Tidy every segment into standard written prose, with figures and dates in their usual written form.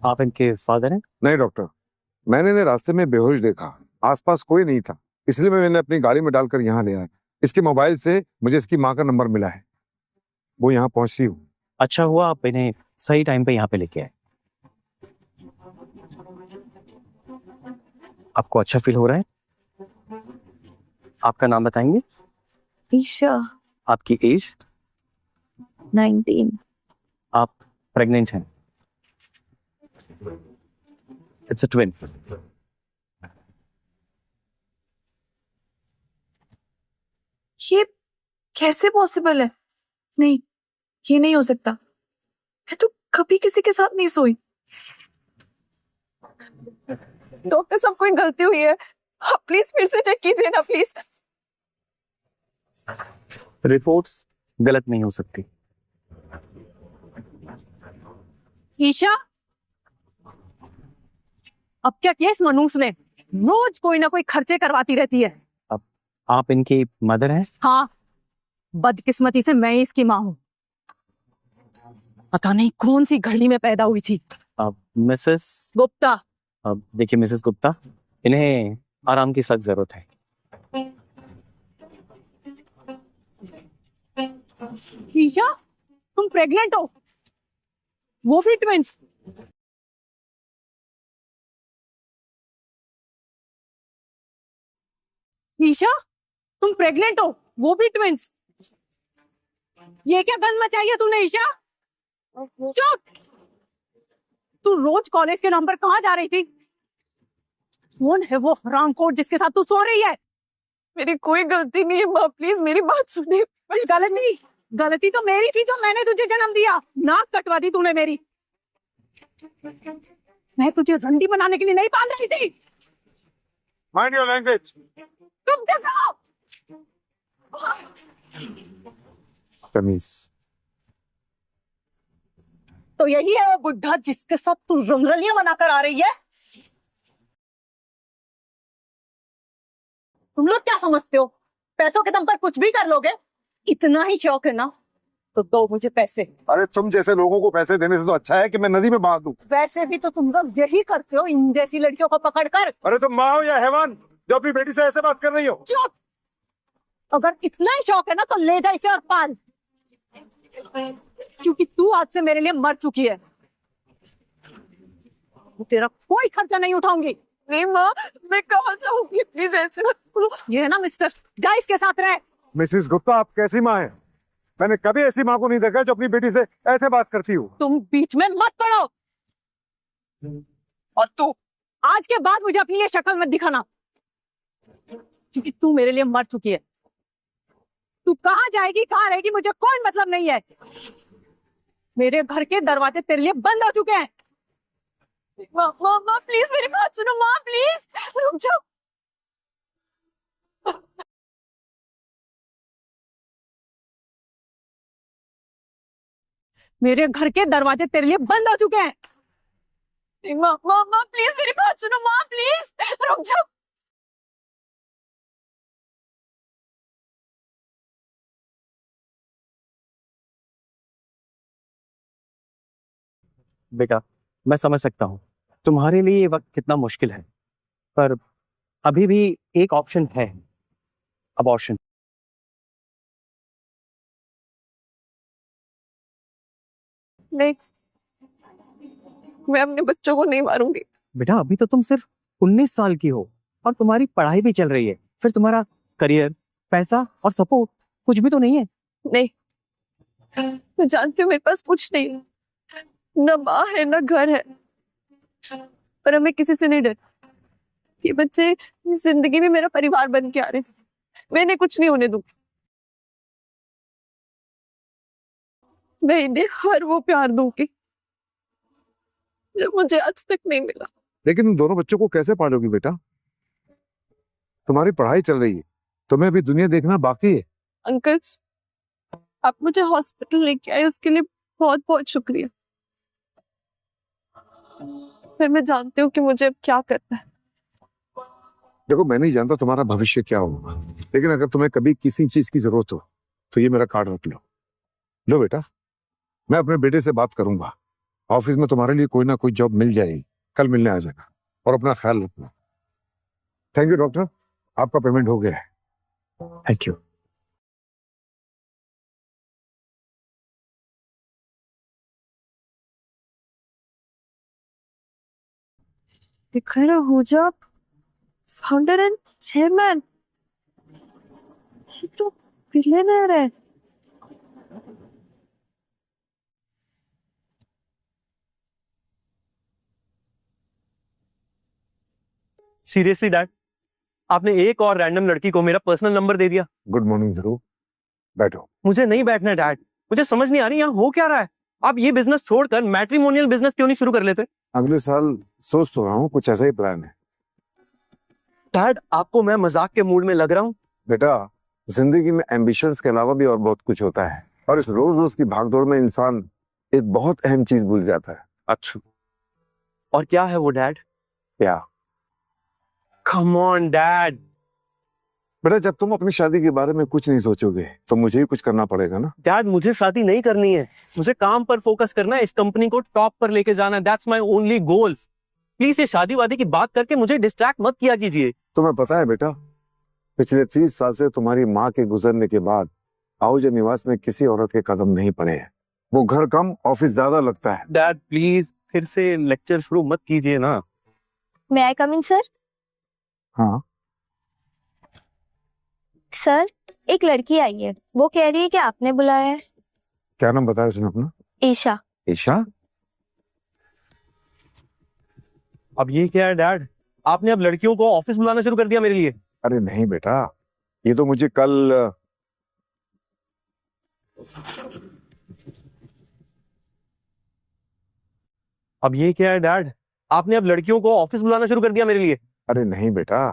आप इनके फादर हैं? नहीं डॉक्टर, मैंने इन्हें रास्ते में बेहोश देखा, आसपास कोई नहीं था, इसलिए मैंने अपनी गाड़ी में डालकर यहाँ ले आया। इसके मोबाइल से मुझे इसकी माँ का नंबर मिला है, वो यहाँ पहुंची हूँ। अच्छा हुआ आप इन्हें सही टाइम पे यहाँ पे लेके आए। आपको अच्छा फील हो रहा है? आपका नाम बताएंगे? ईशा। आपकी एज? 19। आप प्रेग्नेंट हैं? It's a twin. ये कैसे पॉसिबल है? नहीं, ये नहीं हो सकता। मैं तो कभी किसी के साथ नहीं सोई। डॉक्टर साहब, कोई गलती हुई है, आप प्लीज फिर से चेक कीजिए ना प्लीज। रिपोर्ट्स गलत नहीं हो सकती। ईशा, अब क्या किया इस मनूस ने? रोज कोई ना कोई खर्चे करवाती रहती है। अब आप इनकी मदर हैं? हाँ, बदकिस्मती से मैं इसकी माँ हूँ। पता नहीं कौन सी घड़ी में पैदा हुई थी। अब मिसेस गुप्ता। अब देखिए मिसेस गुप्ता, इन्हें आराम की सख्त जरूरत है। ईशा, तुम प्रेग्नेंट हो, वो भी ट्विंस। ईशा, तुम प्रेग्नेंट हो, वो भी ट्विंस। ये क्या गंद मचाई है तूने ईशा? चुप! तू रोज कॉलेज के नाम पर कहाँ जा रही थी? कौन है वो हरामखोर जिसके साथ तू सो रही है? मेरी कोई गलती नहीं है माँ, प्लीज मेरी बात सुनिए। गलती तो मेरी थी जो मैंने तुझे जन्म दिया। नाक कटवा दी तूने मेरी। मैं तुझे रंडी बनाने के लिए नहीं पाल रही थी। Mind your language. तुम क्या करो? तमीज। तो यही है वो बुढ़ा जिसके साथ तू रंगरलियां बनाकर आ रही है? तुम लोग क्या समझते हो, पैसों के दम पर कुछ भी कर लोगे? इतना ही शौक है ना तो दो मुझे पैसे। अरे तुम जैसे लोगों को पैसे देने से तो अच्छा है कि मैं नदी में बहा दूं। वैसे भी तो तुम लोग यही करते हो, इन जैसी लड़कियों को पकड़कर। अरे तुम माँ हो या हैवान जो अपनी बेटी से ऐसे बात कर रही हो? चुप! अगर इतना ही शौक है ना तो ले जा इसे और पाल, क्योंकि तू आज से मेरे लिए मर चुकी है। तेरा कोई खर्चा नहीं उठाऊंगी। नहीं माँ, मैं कहाँ जाऊंगी, प्लीज ऐसे मत करो। ये है ना मिस्टर, जा इसके साथ रहे। मिसिस गुप्ता, आप कैसी माँ हैं? मैंने कभी ऐसी माँ को नहीं देखा जो अपनी बेटी से ऐसे बात करती हो। तुम बीच में मत पड़ो। और तू आज के बाद मुझे अपनी ये शक्ल मत दिखाना, क्योंकि तू मेरे लिए मर चुकी है। तू कहाँ जाएगी, कहाँ रहेगी, मुझे कोई मतलब नहीं है। मेरे घर के दरवाजे तेरे लिए बंद हो चुके हैं। माँ माँ माँ प्लीज मेरी बात सुनो माँ, प्लीज रुक जाओ। मेरे घर के दरवाजे तेरे लिए बंद हो चुके हैं। माँ माँ माँ प्लीज मेरी बात सुनो माँ, प्लीज रुक जाओ। बेटा, मैं समझ सकता हूँ तुम्हारे लिए ये वक्त कितना मुश्किल है, पर अभी भी एक ऑप्शन है, अबॉर्शन। नहीं, मैं अपने बच्चों को नहीं मारूंगी। बेटा, अभी तो तुम सिर्फ 19 साल की हो और तुम्हारी पढ़ाई भी चल रही है, फिर तुम्हारा करियर, पैसा और सपोर्ट कुछ भी तो नहीं है। नहीं, मैं जानती हूँ मेरे पास कुछ नहीं है, न माँ है न घर है, पर हमें किसी से नहीं डर। ये बच्चे जिंदगी में मेरा परिवार बन के आ रहे, मैं इन्हें कुछ नहीं होने दूंगी। मैं इन्हें हर वो प्यार दूंगी जो मुझे आज तक नहीं मिला। लेकिन उन दोनों बच्चों को कैसे पालोगी बेटा? तुम्हारी पढ़ाई चल रही है, तुम्हें अभी दुनिया देखना बाकी है। अंकल, आप मुझे हॉस्पिटल लेके आए उसके लिए बहुत बहुत शुक्रिया, फिर मैं जानती हूँ कि मुझे अब क्या करना है। देखो, मैं नहीं जानता तुम्हारा भविष्य क्या होगा, लेकिन अगर तुम्हें कभी किसी चीज की जरूरत हो तो ये मेरा कार्ड रख लो। लो बेटा, मैं अपने बेटे से बात करूंगा, ऑफिस में तुम्हारे लिए कोई ना कोई जॉब मिल जाएगी, कल मिलने आ जाना और अपना ख्याल रखना। थैंक यू डॉक्टर, आपका पेमेंट हो गया है। Thank you. दिखा आहूजा, फाउंडर एंड चेयरमैन, ये तो बिलियनर है। सीरियसली डैड, आपने एक और रैंडम लड़की को मेरा पर्सनल नंबर दे दिया। गुड मॉर्निंग ध्रुव, बैठो। मुझे नहीं बैठना है डैड, मुझे समझ नहीं आ रही यहाँ हो क्या रहा है। आप ये बिजनेस छोड़कर मैट्रिमोनियल बिजनेस क्यों नहीं शुरू कर लेते? अगले साल सोच तो रहा हूँ, कुछ ऐसा ही प्लान है। डैड, आपको मैं मजाक के मूड में लग रहा हूँ? बेटा, जिंदगी में एम्बिशंस के अलावा भी और बहुत कुछ होता है, और इस रोज रोज की भागदौड़ में इंसान एक बहुत अहम चीज भूल जाता है। अच्छा, और क्या है वो डैड? क्या? Come on dad. बेटा, जब तुम अपनी शादी के बारे में कुछ नहीं सोचोगे तो मुझे ही कुछ करना पड़ेगा ना। डैड, मुझे शादी नहीं करनी है, मुझे काम पर फोकस करना है, इस कंपनी को टॉप पर लेके जाना है। That's my only goal. Please ये शादी वादी की बात करके मुझे डिस्ट्रैक्ट मत किया कीजिए। तुम्हें पता है बेटा, पिछले 30 साल से तुम्हारी माँ के गुजरने के बाद आहूजा निवास में किसी औरत के कदम नहीं पड़े हैं। वो घर कम ऑफिस ज्यादा लगता है। डैड प्लीज फिर से लेक्चर शुरू मत कीजिए ना। मे आई कम इन सर? हाँ। सर, एक लड़की आई है, वो कह रही है कि आपने बुलाया है। क्या नाम बताया उसने अपना? ईशा। ईशा? अब ये क्या है डैड, आपने अब लड़कियों को ऑफिस बुलाना शुरू कर दिया मेरे लिए? अरे नहीं बेटा, ये तो मुझे कल अब ये क्या है डैड, आपने अब लड़कियों को ऑफिस बुलाना शुरू कर दिया मेरे लिए? अरे नहीं बेटा,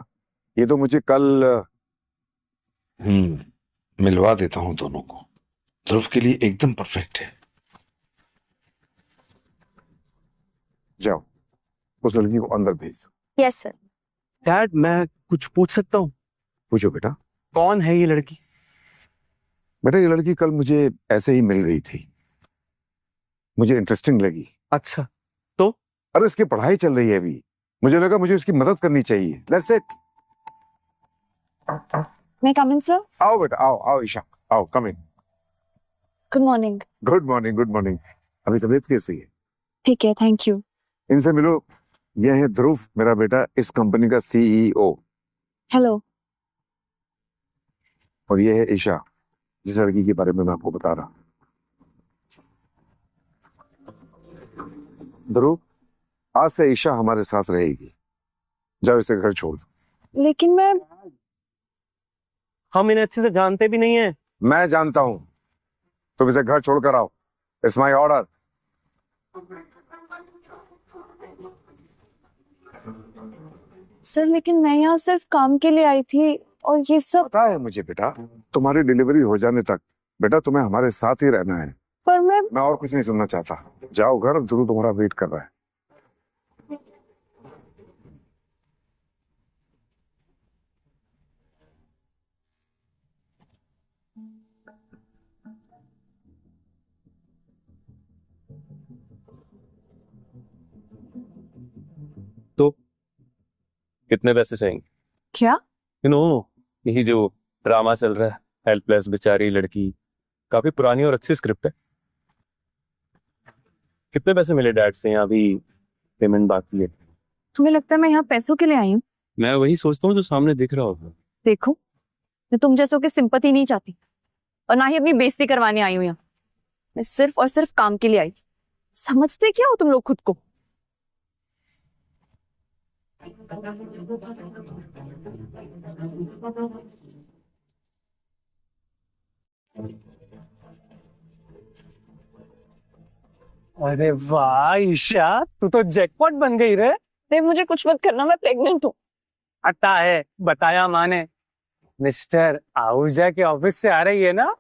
ये तो मुझे कल मिलवा देता हूँ दोनों को, ध्रुव के लिए एकदम परफेक्ट है। जाओ, उस लड़की को अंदर भेज। Yes sir. डैड, मैं कुछ पूछ सकता हूँ? पूछो बेटा। कौन है ये लड़की? बेटा, ये लड़की कल मुझे ऐसे ही मिल गई थी, मुझे इंटरेस्टिंग लगी। अच्छा, तो? अरे इसकी पढ़ाई चल रही है अभी, मुझे लगा मुझे उसकी मदद करनी चाहिए। That's it. मैं कम इन सर? आओ बेटा, आओ आओ ईशा, आओ, come in. Good morning. Good morning, good morning. अभी तबीयत कैसी है? ठीक है, थैंक यू। इनसे मिलो, यह है ध्रुव, मेरा बेटा, इस कंपनी का सीईओ। हेलो। और ये है ईशा, जिस लड़की के बारे में मैं आपको बता रहा। ध्रुव, आज से ईशा हमारे साथ रहेगी। जाओ इसे घर छोड़ दो। लेकिन मैं हम इन्हें अच्छे से जानते भी नहीं है। मैं जानता हूं, तुम इसे घर छोड़कर आओ। It's my order. सर, लेकिन मैं यहाँ सिर्फ काम के लिए आई थी और ये सब। पता है मुझे बेटा, तुम्हारी डिलीवरी हो जाने तक बेटा तुम्हें हमारे साथ ही रहना है। पर मैं और कुछ नहीं सुनना चाहता। जाओ घर, ध्रुव तुम्हारा वेट कर रहा है। तो कितने पैसे चाहिए? क्या? यही जो ड्रामा चल रहा है, हेल्पलेस बेचारी लड़की, काफी पुरानी और अच्छी स्क्रिप्ट है। कितने पैसे मिले डैड से? यहाँ भी पेमेंट बाकी है। तुम्हें लगता है मैं यहाँ पैसों के लिए आई हूँ? मैं वही सोचता हूँ जो सामने दिख रहा होगा। देखो, मैं तुम जैसों की सिंपैथी नहीं चाहती और ना ही अपनी बेइज्जती करवाने आई हूँ यहाँ। मैं सिर्फ और सिर्फ काम के लिए आई थी। समझते क्या हो तुम लोग खुद को? अरे वाह ईशा, तू तो जैकपॉट बन गई रे। देव, मुझे कुछ मत करना, मैं प्रेग्नेंट हूँ। आता है, बताया माने। मिस्टर आहूजा के ऑफिस से आ रही है ना?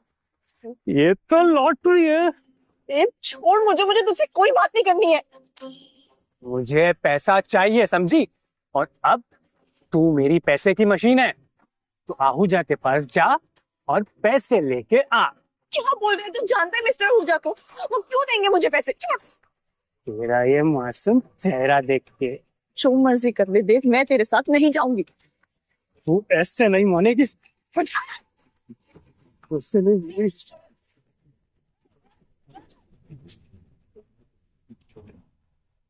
ये तो लॉटरी है। देव छोड़ मुझे, मुझे तुझसे कोई बात नहीं करनी है। मुझे पैसा चाहिए, समझी? और अब तू मेरी पैसे की मशीन है, तो आहूजा के पास जा और पैसे लेके आ। क्या बोल रहे हो? तुम जानते हैं मिस्टर आहूजा को? वो क्यों देंगे मुझे पैसे? छोड़। तेरा ये मासूम चेहरा देख के जो मर्जी कर ले देव, मैं तेरे साथ नहीं जाऊंगी। तू ऐसे नहीं मानेगी। उससे नहीं।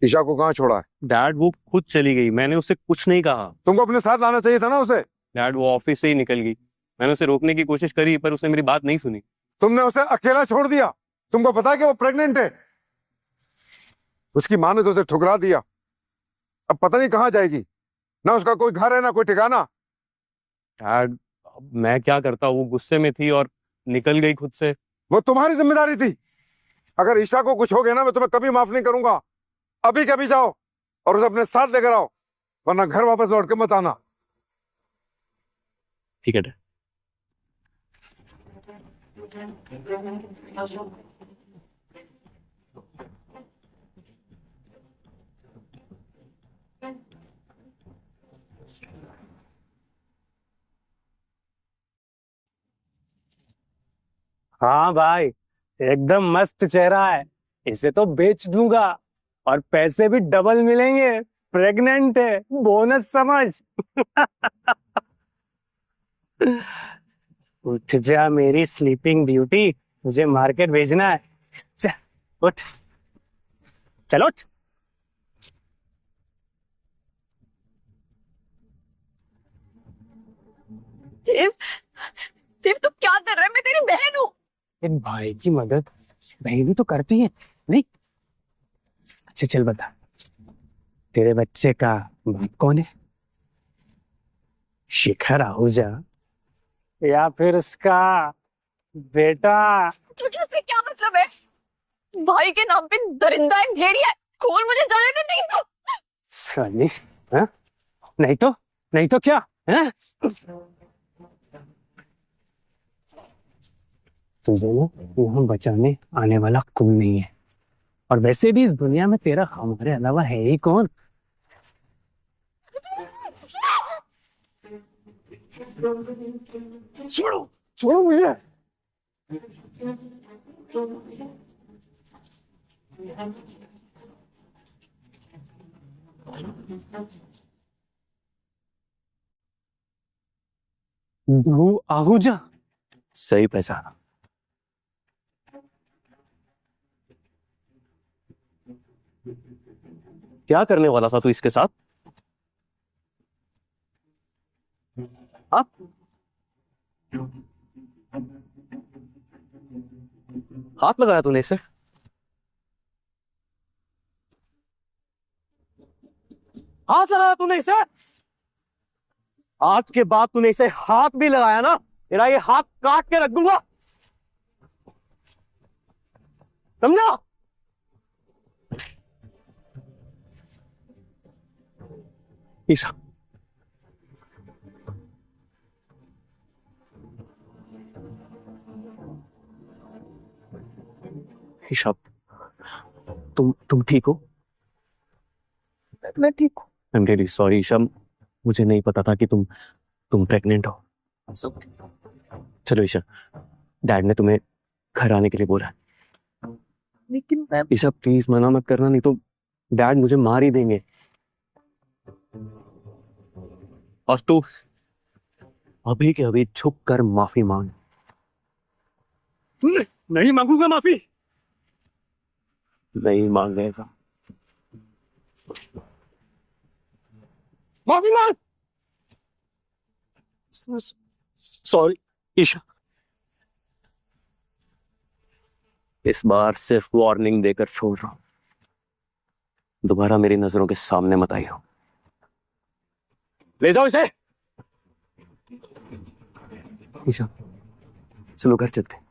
ईशा को कहाँ छोड़ा है? डैड वो खुद चली गई, मैंने उसे कुछ नहीं कहा। तुमको अपने साथ लाना चाहिए था ना उसे। डैड वो ऑफिस से ही निकल गई, मैंने उसे रोकने की कोशिश करी पर उसने मेरी बात नहीं सुनी। तुमने उसे अकेला छोड़ दिया। तुमको पता है कि वो प्रेग्नेंट है। उसकी माँ ने तो उसे ठुकरा दिया। अब पता नहीं कहाँ जाएगी, ना उसका कोई घर है ना कोई ठिकाना। डैड अब मैं क्या करता, वो गुस्से में थी और निकल गई खुद से। वो तुम्हारी जिम्मेदारी थी। अगर ईशा को कुछ हो गया ना, मैं तुम्हें कभी माफ नहीं करूंगा। अभी कभी जाओ और उसे अपने साथ लेकर आओ, वरना घर वापस लौट के मत आना। ठीक है डैड। हाँ भाई, एकदम मस्त चेहरा है। इसे तो बेच दूंगा और पैसे भी डबल मिलेंगे। प्रेग्नेंट है, बोनस समझ। उठ जा मेरी स्लीपिंग ब्यूटी, मुझे मार्केट भेजना है। उठ, चलो उठ। देव, देव तू क्या कर रहा है? मैं तेरी बहन हूँ। एक भाई की मदद बहन भी तो करती है नहीं? अच्छा चल बता, तेरे बच्चे का बाप कौन है? शिखर आहूजा या फिर उसका बेटा? तुझे से क्या मतलब है? भाई के नाम पे दरिंदा है, भेड़िया है। खोल मुझे जाने दे, नहीं तो। साली, हाँ? नहीं तो क्या है? तुझे ना यहाँ बचाने आने वाला कोई नहीं है। और वैसे भी इस दुनिया में तेरा हमारे अलावा है ही कौन? छोड़ो छोड़ो मुझे। आहूजा सही पैसा। क्या करने वाला था तू इसके साथ? आप हाथ लगाया तूने इसे? हाथ लगाया तूने इसे? आज के बाद तूने इसे हाथ भी लगाया ना, तेरा ये हाथ काट के रख दूंगा, समझा? ईशा, ईशा, तुम ठीक हो? मैं ठीक हूँ। I am really sorry Isha, मुझे नहीं पता था कि तुम प्रेग्नेंट हो। चलो ईशा, डैड ने तुम्हें घर आने के लिए बोला। लेकिन मैं ईशा प्लीज मना मत करना, नहीं तो डैड मुझे मार ही देंगे। और तू अभी के अभी झुक कर माफी मांग। नहीं मांगूंगा माफी। नहीं मांगेगा। माफी मांग। सॉरी ईशा। इस बार सिर्फ वार्निंग देकर छोड़ रहा हूं, दोबारा मेरी नजरों के सामने मत आइयो। ले जाओ इसे। ईशा चलो घर चलते हैं।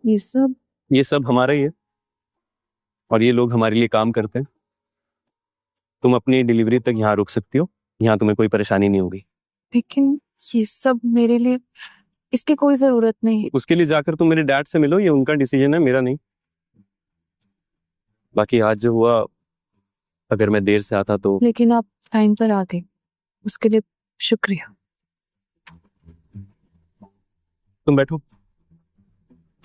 ये सब हमारा ही है और ये लोग हमारे लिए काम करते हैं। तुम अपनी डिलीवरी तक यहाँ रुक सकती हो, यहाँ तुम्हें कोई परेशानी नहीं होगी। लेकिन ये सब मेरे लिए, इसकी कोई जरूरत नहीं। उसके लिए जाकर तुम मेरे डैड से मिलो, ये उनका डिसीजन है, मेरा नहीं। बाकी आज जो हुआ, अगर मैं देर से आता तो। लेकिन आप टाइम पर आ गए, उसके लिए शुक्रिया। तुम बैठो।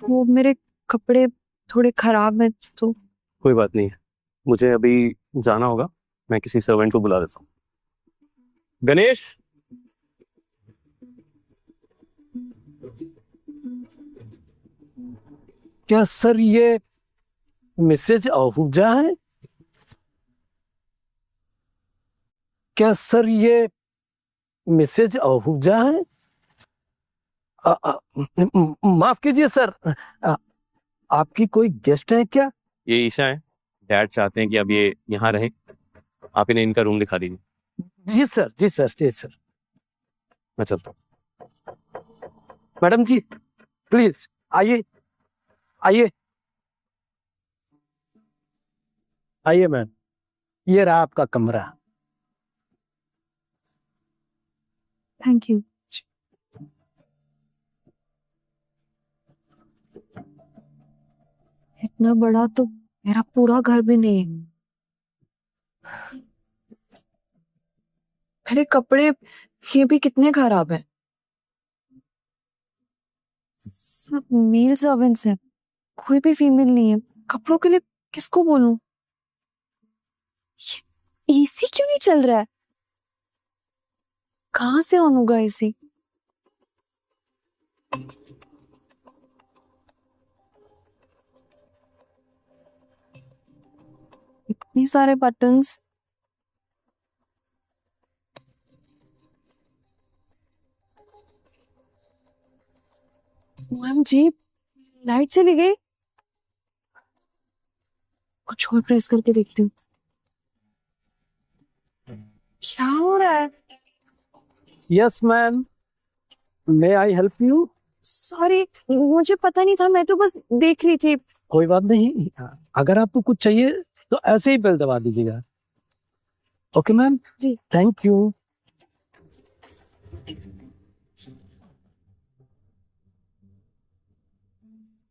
वो मेरे कपड़े थोड़े खराब हैं तो। कोई बात नहीं है, मुझे अभी जाना होगा, मैं किसी सर्वेंट को बुला देता हूँ। गणेश, क्या सर ये मिसेज आहूजा है? क्या सर ये मिसेज आहूजा है? माफ कीजिए सर, आपकी कोई गेस्ट है क्या? ये ईशा है, डैड चाहते हैं कि अब ये यहाँ रहे, आप इन्हें इनका रूम दिखा दीजिए। जी सर, जी सर, जी सर। मैं चलता हूँ। मैडम जी प्लीज आइए, आइए, आइए मैम, ये रहा आपका कमरा। Thank you. इतना बड़ा तो मेरा पूरा घर भी नहीं है। मेरे कपड़े ये भी कितने खराब हैं। सब मेल सर्वेंट्स हैं, कोई भी फीमेल नहीं है। कपड़ों के लिए किसको बोलूं? एसी क्यों नहीं चल रहा है? कहाँ से ऑन होगा एसी? इतने सारे बटन्स। OMG, लाइट चली गई। कुछ और प्रेस करके देखती हूँ क्या हो रहा है। Yes ma'am, may I help you? Sorry, मुझे पता नहीं था, मैं तो बस देख रही थी। कोई बात नहीं, अगर आपको कुछ चाहिए तो ऐसे ही बेल दबा दीजिएगा। Okay ma'am ji. Thank you.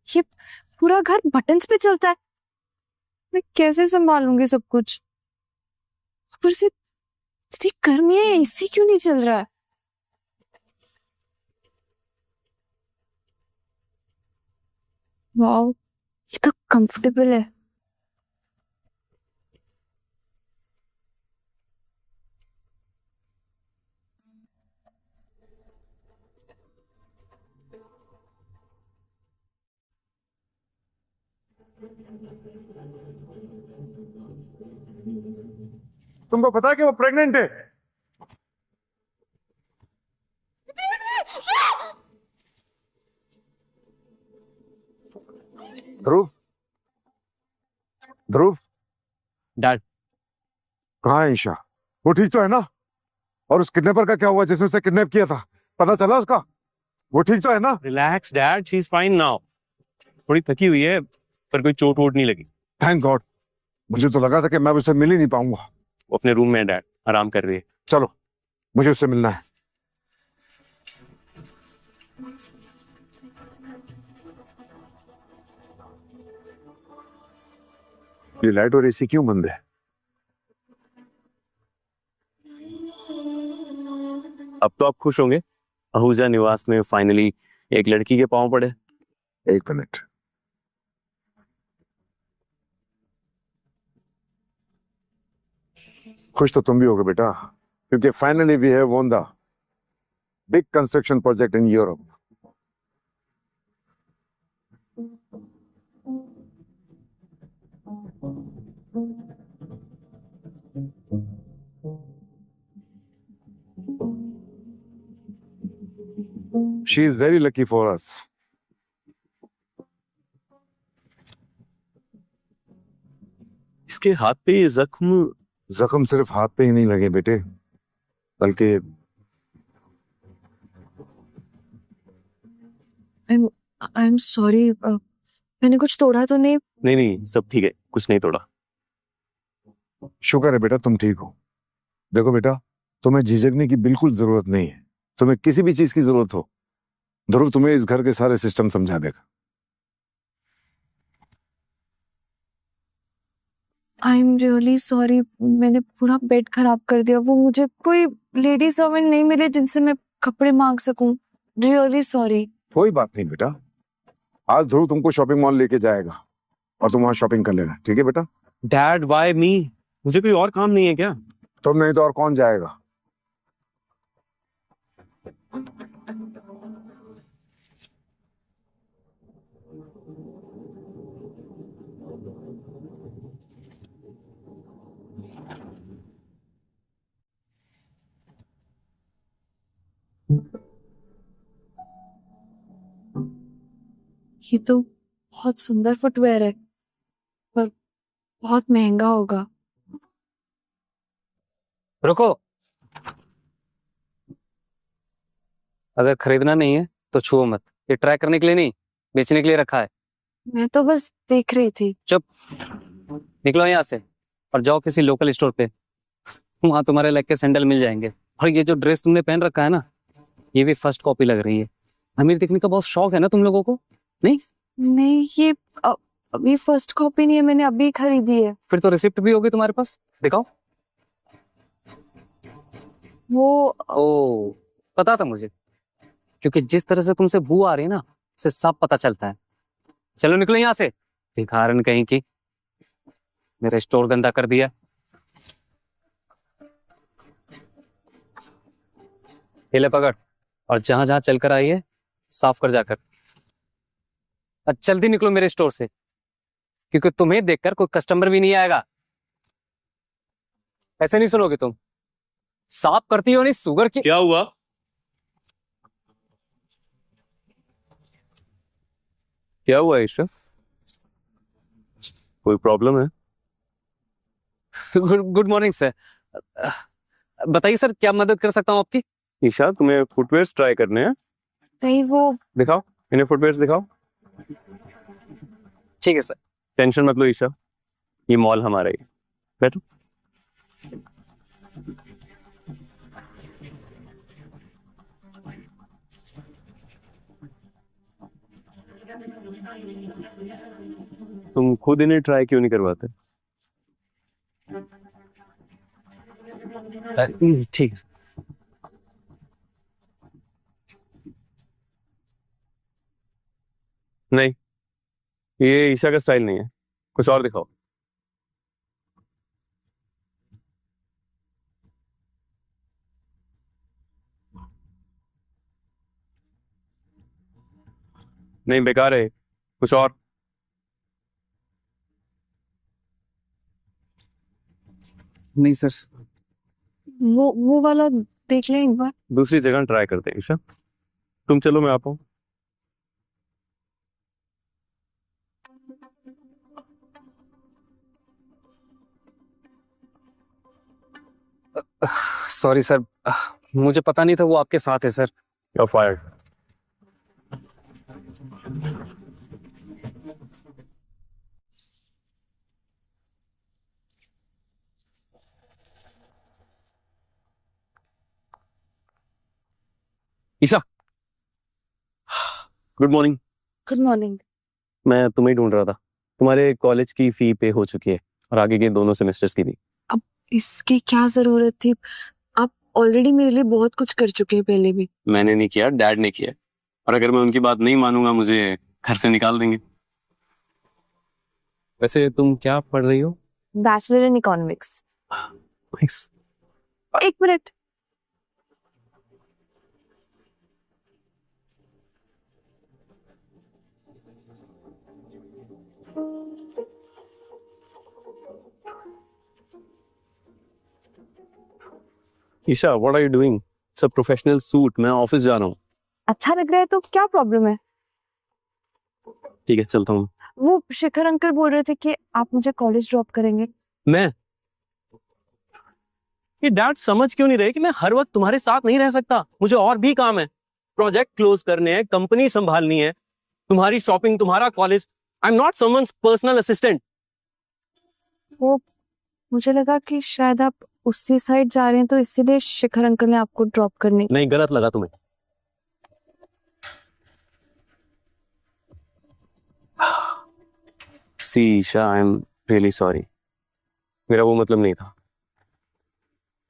ये पूरा घर बटन्स पे चलता है, मैं कैसे संभालूंगी सब कुछ? ऊपर से इतनी गर्मी है, एसी क्यों नहीं चल रहा है? वाओ, ये तो कंफर्टेबल है। तुमको पता है कि वो प्रेग्नेंट है? ध्रुव, ध्रुव, डैड, कहाँ है ईशा? वो ठीक तो है ना? और उस किडनैपर का क्या हुआ जिसने उसे किडनैप किया था? पता चला उसका? वो ठीक तो है ना? Relax dad, she is fine now. थोड़ी थकी हुई है पर कोई चोट वोट नहीं लगी। थैंक गॉड, मुझे तो लगा था कि मैं उससे मिल ही नहीं पाऊंगा। वो अपने रूम में है डैड, आराम कर रही है। चलो, मुझे उससे मिलना है। ये लाइट और एसी क्यों बंद है? अब तो आप खुश होंगे, आहूजा निवास में फाइनली एक लड़की के पांव पड़े। एक मिनट, खुश तो तुम भी होगे बेटा, क्योंकि finally we have won the big construction project in Europe. She is very lucky for us. इसके हाथ पे ये जख्म सिर्फ हाथ पे ही नहीं लगे बेटे, बल्कि I'm sorry, मैंने कुछ तोड़ा तो नहीं? नहीं नहीं, सब ठीक है, कुछ नहीं तोड़ा। शुक्र है बेटा तुम ठीक हो। देखो बेटा, तुम्हें झिझकने की बिल्कुल जरूरत नहीं है। तुम्हें किसी भी चीज की जरूरत हो, ध्रुव तुम्हें इस घर के सारे सिस्टम समझा देगा। आई एम रियली सॉरी, मैंने पूरा बेड खराब कर दिया। वो मुझे कोई लेडी सर्वेंट नहीं मिले जिनसे मैं कपड़े मांग सकूं। Really sorry. कोई बात नहीं बेटा, आज ध्रुव तुमको शॉपिंग मॉल लेके जाएगा और तुम वहां शॉपिंग कर लेना, ठीक है बेटा? Dad why me? मुझे कोई और काम नहीं है क्या? तुम नहीं तो और कौन जाएगा? ये तो बहुत सुंदर फुटवेयर है, पर बहुत महंगा होगा। रुको, अगर खरीदना नहीं है तो छुओ मत। ये ट्राई करने के लिए नहीं, बेचने के लिए रखा है। मैं तो बस देख रही थी। चुप, निकलो यहाँ से और जाओ किसी लोकल स्टोर पे। वहां तुम्हारे लाइक के सैंडल मिल जाएंगे। और ये जो ड्रेस तुमने पहन रखा है ना, ये भी फर्स्ट कॉपी लग रही है। अमीर दिखने का बहुत शौक है ना तुम लोगों को? नहीं नहीं, ये अभी फर्स्ट कॉपी नहीं है, मैंने अभी खरीदी है। फिर तो रिसिप्ट भी होगी तुम्हारे पास, दिखाओ। वो ओ, पता था मुझे, क्योंकि जिस तरह से तुमसे बू आ रही है ना, उसे सब पता चलता है। चलो निकलो यहाँ से, भिखारन कहीं की। मेरा स्टोर गंदा कर दिया। ये ले पकड़, और जहां जहां चलकर आई है साफ कर जाकर। अब जल्दी निकलो मेरे स्टोर से, क्योंकि तुम्हें देखकर कोई कस्टमर भी नहीं आएगा। ऐसे नहीं सुनोगे तुम। साफ करती हो नहीं सुगर की। क्या हुआ? क्या हुआ ईशा? कोई प्रॉब्लम है? Good morning sir. बताइए सर, क्या मदद कर सकता हूँ आपकी? ईशा, तुम्हें फुटवेयर ट्राई करने हैं? नहीं, वो दिखाओ, इन्हें फुटवेयर दिखाओ। ठीक है सर। टेंशन मत लो ईशा, ये मॉल हमारा ही है। बैठो। तुम खुद इन्हें ट्राई क्यों नहीं करवाते? ठीक है। नहीं, ये ईशा का स्टाइल नहीं है, कुछ और दिखाओ। नहीं, बेकार है, कुछ और। नहीं सर। वो वाला देख लें एक बार। दूसरी जगह ट्राई करते हैं ईशा। तुम चलो, मैं आता हूँ। सॉरी सर, मुझे पता नहीं था वो आपके साथ है sir. You're fired. Isha, good morning. Good morning. मैं तुम्हें ढूंढ रहा था। तुम्हारे कॉलेज की फी पे हो चुकी है और आगे के दोनों सेमेस्टर्स की भी। अब इसकी क्या जरूरत थी? आप ऑलरेडी मेरे लिए बहुत कुछ कर चुके हैं पहले भी। मैंने नहीं किया, डैड ने किया। और अगर मैं उनकी बात नहीं मानूंगा, मुझे घर से निकाल देंगे। वैसे तुम क्या पढ़ रही हो? Bachelor in economics. एक minute. Isha, what are you doing? It's a professional suit. मैं ऑफिस जा रहा हूँ। अच्छा लग रहा है तो क्या प्रॉब्लम है? ठीक है, चलता हूँ। वो शिखर अंकल बोल रहे थे कि आप मुझे कॉलेज ड्रॉप करेंगे। मैं? ये डैड समझ क्यों नहीं रहे कि मैं हर वक्त तुम्हारे साथ नहीं रह सकता। मुझे और भी काम है, प्रोजेक्ट क्लोज करने हैं, कंपनी संभालनी है, तुम्हारी शॉपिंग, तुम्हारा college. I am not someone's personal assistant. वो मुझे लगा कि शायद आप उसी साइड जा रहे हैं तो इसीलिए शिखर अंकल ने आपको ड्रॉप करने नहीं, गलत लगा तुम्हें। See Isha, I am really sorry. मेरा वो मतलब नहीं था।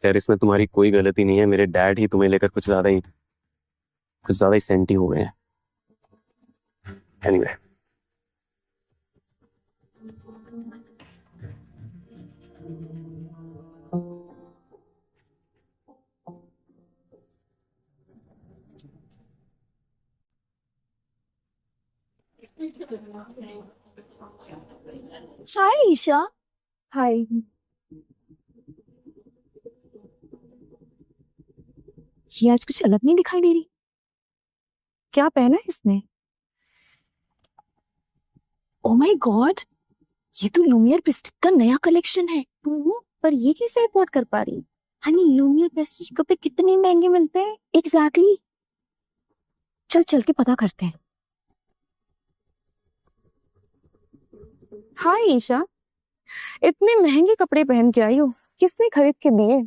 यार इसमें तुम्हारी कोई गलती नहीं है, मेरे डैड ही तुम्हें लेकर कुछ ज्यादा ही सेंटी हो गए हैं। Anyway hi Isha. हाय। ये आज कुछ अलग नहीं दिखाई दे रही। क्या पहना है इसने? ओ माय गॉड, ये तो लूमियर प्रेस्टीज का नया कलेक्शन है। पर ये कैसे अफोर्ड कर पा रही? हनी, लूमियर प्रेस्टीज कपड़े कितने महंगे मिलते हैं? एग्जैक्टली। चल चल के पता करते हैं। हाय ईशा, इतने महंगे कपड़े पहन के आई हो, किसने खरीद के दिए?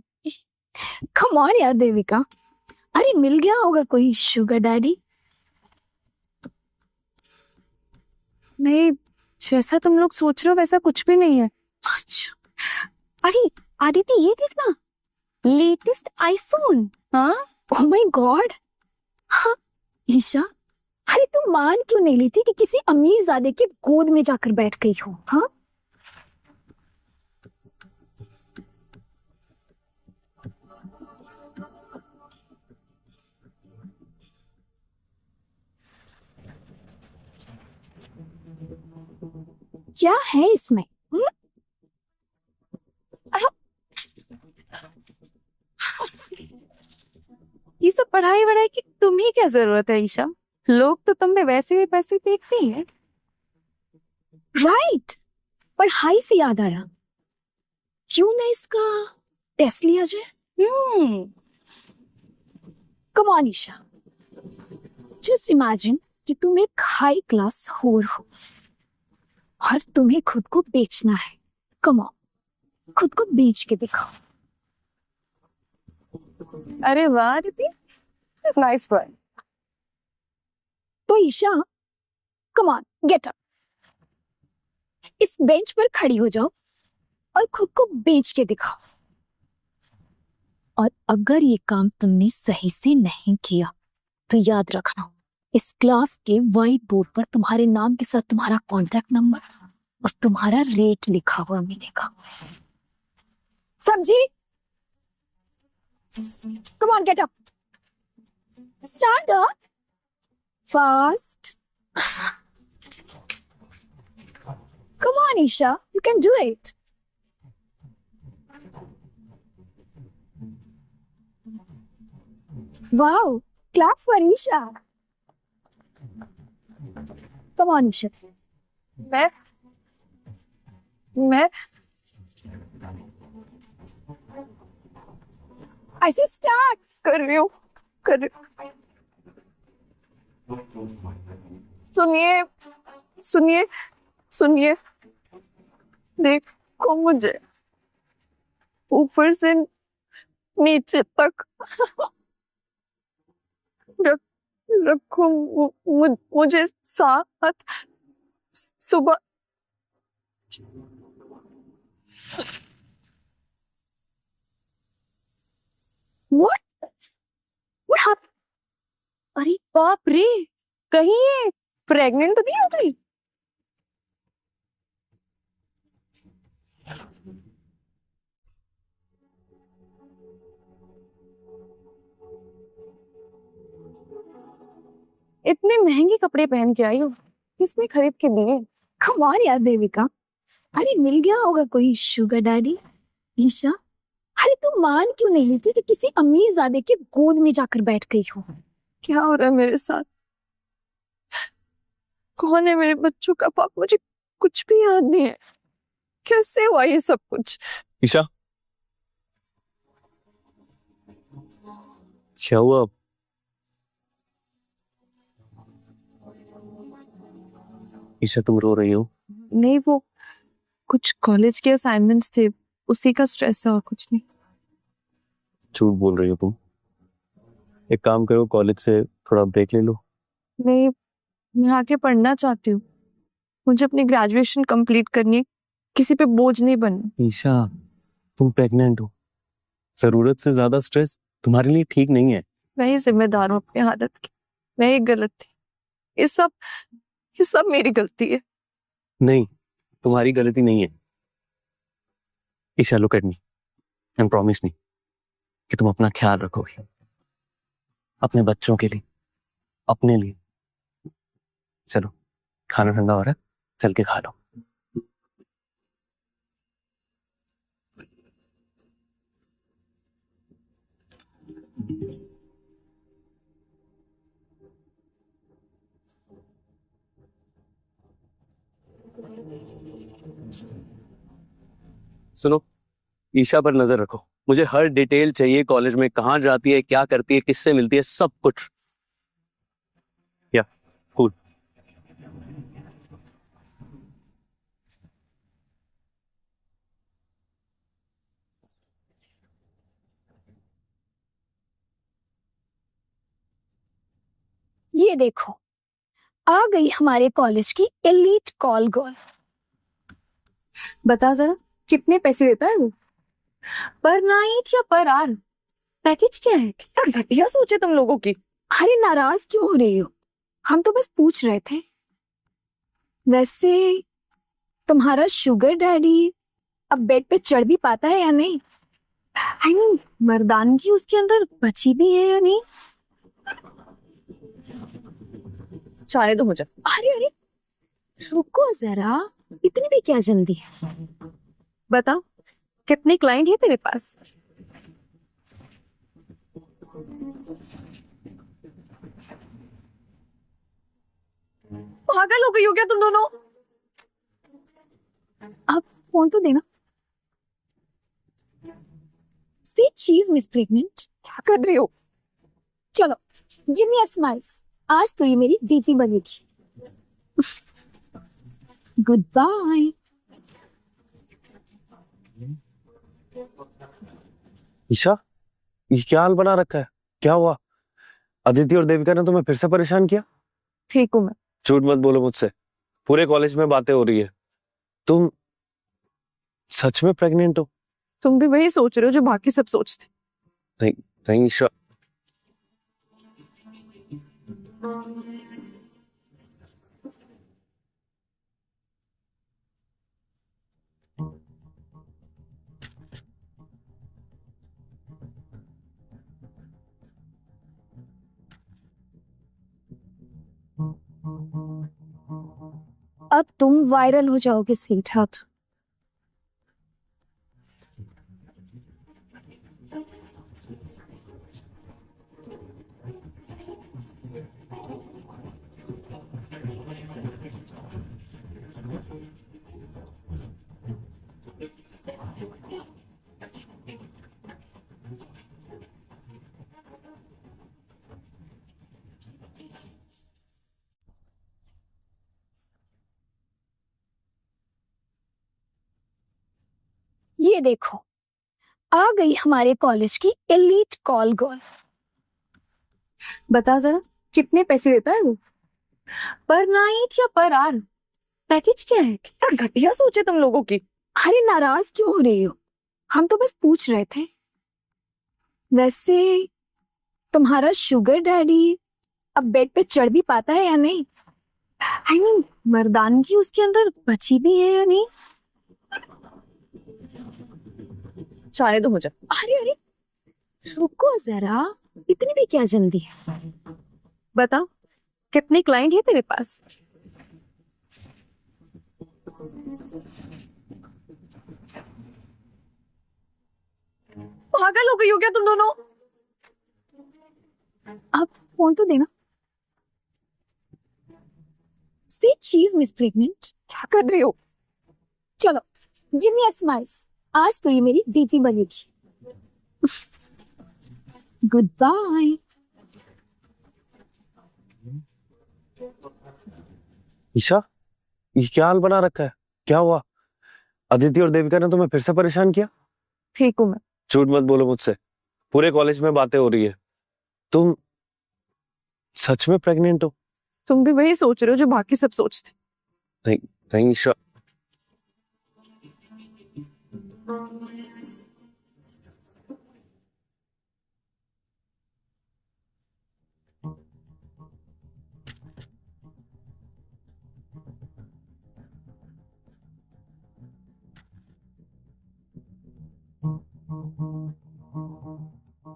कम ऑन यार देविका, अरे मिल गया होगा कोई शुगर डैडी। नहीं, जैसा तुम लोग सोच रहे हो वैसा कुछ भी नहीं है। अच्छा, अरे आदित्य ये देखना, लेटेस्ट आईफोन। हाँ, ओह माय गॉड। हाँ ईशा, अरे तुम मान क्यों नहीं लेती कि किसी अमीरजादे के गोद में जाकर बैठ गई हो? हाँ, क्या है इसमें? ये सब पढ़ाई वढ़ाई की तुम्हें क्या जरूरत है ईशा? लोग तो तुम में वैसे भी पैसे फेंकते ही हैं। राइट, पढ़ाई से याद आया, क्यों ना इसका टेस्ट लिया जाए? Come on Isha, just imagine कि तुम एक हाई क्लास होर हो और तुम्हें खुद को बेचना है। कम ऑन, खुद को बेच के दिखाओ। अरे वाह दीदी, नाइस वन। तो Isha, come on, get up, इस बेंच पर खड़ी हो जाओ और खुद को बेच के दिखाओ। और अगर ये काम तुमने सही से नहीं किया तो याद रखना, इस क्लास के व्हाइट बोर्ड पर तुम्हारे नाम के साथ तुम्हारा कॉन्टैक्ट नंबर और तुम्हारा रेट लिखा हुआ मिलेगा। समझी? Come on, get up, stand up fast. Come on Isha, you can do it. Wow, clap for Isha. Come on Isha. मैं ऐसे स्टार्ट कर रही हूँ, सुनिए सुनिए सुनिए, देखो मुझे ऊपर से नीचे तक रखो मुझे साथ सुबह। What? What happened? अरे बाप रे, कहीं ये प्रेग्नेंट तो नहीं हो गई? इतने महंगे कपड़े पहन के आई हो, किसने खरीद के दिए? कम ऑन यार देविका, अरे मिल गया होगा कोई शुगर डैडी। ईशा, अरे तुम मान क्यों नहीं लेती कि किसी अमीरजादे के गोद में जाकर बैठ गई हो? क्या हो रहा है मेरे साथ? कौन है मेरे बच्चों का बाप? मुझे कुछ भी याद नहीं है। कैसे हुआ ये सब कुछ? ईशा, क्या हुआ? ईशा तुम रो रही हो? नहीं, वो कुछ कॉलेज के असाइनमेंट्स थे, उसी का स्ट्रेस है और कुछ नहीं। झूठ बोल रही हो तुम। एक काम करो, कॉलेज से थोड़ा ब्रेक ले लो। नहीं, मैं आके पढ़ना चाहती हूँ। मुझे अपनी ग्रेजुएशन कंप्लीट करनी है, किसी पे बोझ नहीं बनना। ईशा तुम प्रेग्नेंट हो, जरूरत से ज्यादा स्ट्रेस तुम्हारे लिए ठीक नहीं है। मैं ही जिम्मेदार हूँ अपनी हालत की। मैं ही गलत थी। ये सब मेरी गलती है। नहीं, तुम्हारी गलती नहीं है। Isha look at me and promise me कि तुम अपना ख्याल रखोगी, अपने बच्चों के लिए, अपने लिए। चलो, खाना ठंडा हो रहा है, चल के खा लो। सुनो, ईशा पर नजर रखो। मुझे हर डिटेल चाहिए, कॉलेज में कहाँ जाती है, क्या करती है, किससे मिलती है, सब कुछ। या कूल। ये देखो, आ गई हमारे कॉलेज की एलीट कॉल गर्ल। बता जरा, कितने पैसे देता है वो? पर नाइट या पर आवर? पैकेज क्या है? कितना घटिया सोचे तुम लोगों की। अरे नाराज क्यों हो रही हो? हम तो बस पूछ रहे थे। वैसे तुम्हारा शुगर डैडी अब बेड पे चढ़ भी पाता है या नहीं? आई मीन मर्दानगी उसके अंदर बची भी है या नहीं? चाहे तो मुझे। अरे अरे, रुको जरा, इतनी भी क्या जल्दी है? बता, कितने क्लाइंट है तेरे पास? पागल हो गई हो क्या तुम दोनों? आप फोन तो देना। से चीज मिस प्रेग्नेंट। क्या कर रही हो? चलो, गिव मी अ स्माइल। आज तो ये मेरी डीपी बनेगी। Good bye. ईशा, ये क्या हाल बना रखा है? क्या हुआ? अदिति और देविका ने तुम्हें फिर से परेशान किया? ठीक हूँ मैं। झूठ मत बोलो मुझसे, पूरे कॉलेज में बातें हो रही है। तुम सच में प्रेग्नेंट हो? तुम भी वही सोच रहे हो जो बाकी सब सोचते। नहीं नहीं ईशा। अब तुम वायरल हो जाओगे स्वीट हार्ट। ये देखो, आ गई हमारे कॉलेज की एलीट कॉल गर्ल। बता जरा, कितने पैसे देता है वो? पर नाइट या पर आवर? पैकेज क्या है? कितना घटिया सोचे तुम लोगों की। अरे नाराज क्यों हो रही हो? हम तो बस पूछ रहे थे। वैसे तुम्हारा शुगर डैडी अब बेड पे चढ़ भी पाता है या नहीं? आई मीन मर्दानगी उसके अंदर बची भी है या नहीं? चाहे तो मुझे। अरे अरे, रुको जरा, इतनी भी क्या जल्दी है? बता, कितने क्लाइंट है तेरे पास? पागल हो गई हो क्या तुम दोनों? आप फोन तो देना। से चीज मिस प्रेग्नेंट। क्या कर रही हो? चलो, गिव मी अ स्माइल। आज तो ये मेरी डीपी बनेगी। Good bye. ईशा, ये क्या हाल बना रखा है? क्या हुआ? अदिति और देविका ने तुम्हें फिर से परेशान किया? ठीक हूँ मैं। झूठ मत बोलो मुझसे, पूरे कॉलेज में बातें हो रही है। तुम सच में प्रेग्नेंट हो? तुम भी वही सोच रहे हो जो बाकी सब सोचते। नहीं नहीं ईशा,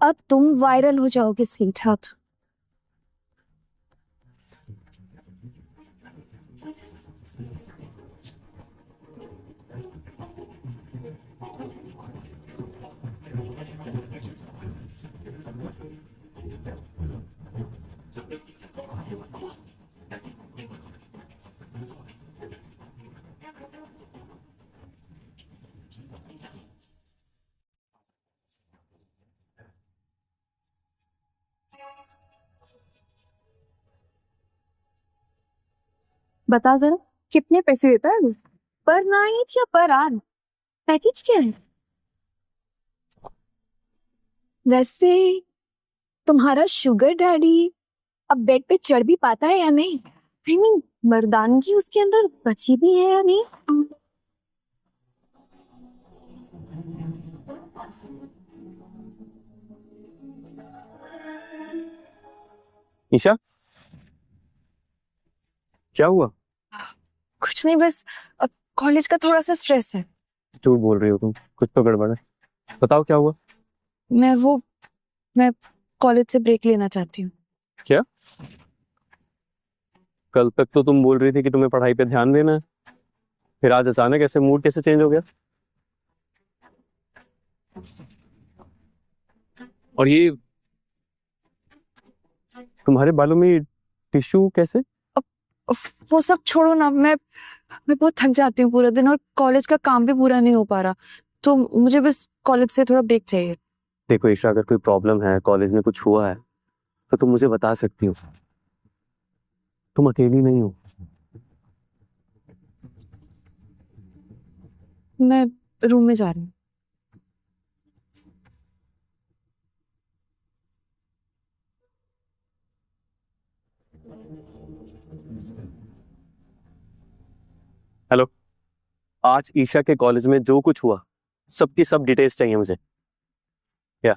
अब तुम वायरल हो जाओगे स्वीट हार्ट। बता जरा, कितने पैसे देता है वो? पर नाइट या पर आवर? पैकेज क्या है? वैसे तुम्हारा शुगर डैडी अब बेड पे चढ़ भी पाता है या नहीं? आई मीन मर्दानगी उसके अंदर बची भी है या नहीं? ईशा क्या हुआ? कुछ नहीं, बस अब कॉलेज का थोड़ा सा स्ट्रेस है। झूठ बोल रही हो तुम, कुछ तो गड़बड़ है। बताओ क्या हुआ? मैं कॉलेज से ब्रेक लेना चाहती हूँ। क्या? कल तक तो तुम बोल रही थी कि तुम्हें पढ़ाई पे ध्यान देना है, फिर आज अचानक ऐसे मूड कैसे चेंज हो गया? और ये तुम्हारे बालों में टिश्यू कैसे? वो सब छोड़ो ना, मैं बहुत थक जाती हूँ पूरा दिन, और कॉलेज का काम भी पूरा नहीं हो पा रहा, तो मुझे बस कॉलेज से थोड़ा ब्रेक चाहिए। देखो ईशा, अगर कोई प्रॉब्लम है, कॉलेज में कुछ हुआ है, तो तुम मुझे बता सकती हो। तुम अकेली नहीं हो। मैं रूम में जा रही हूँ। हेलो, आज ईशा के कॉलेज में जो कुछ हुआ, सबकी सब डिटेल्स चाहिए मुझे। क्या?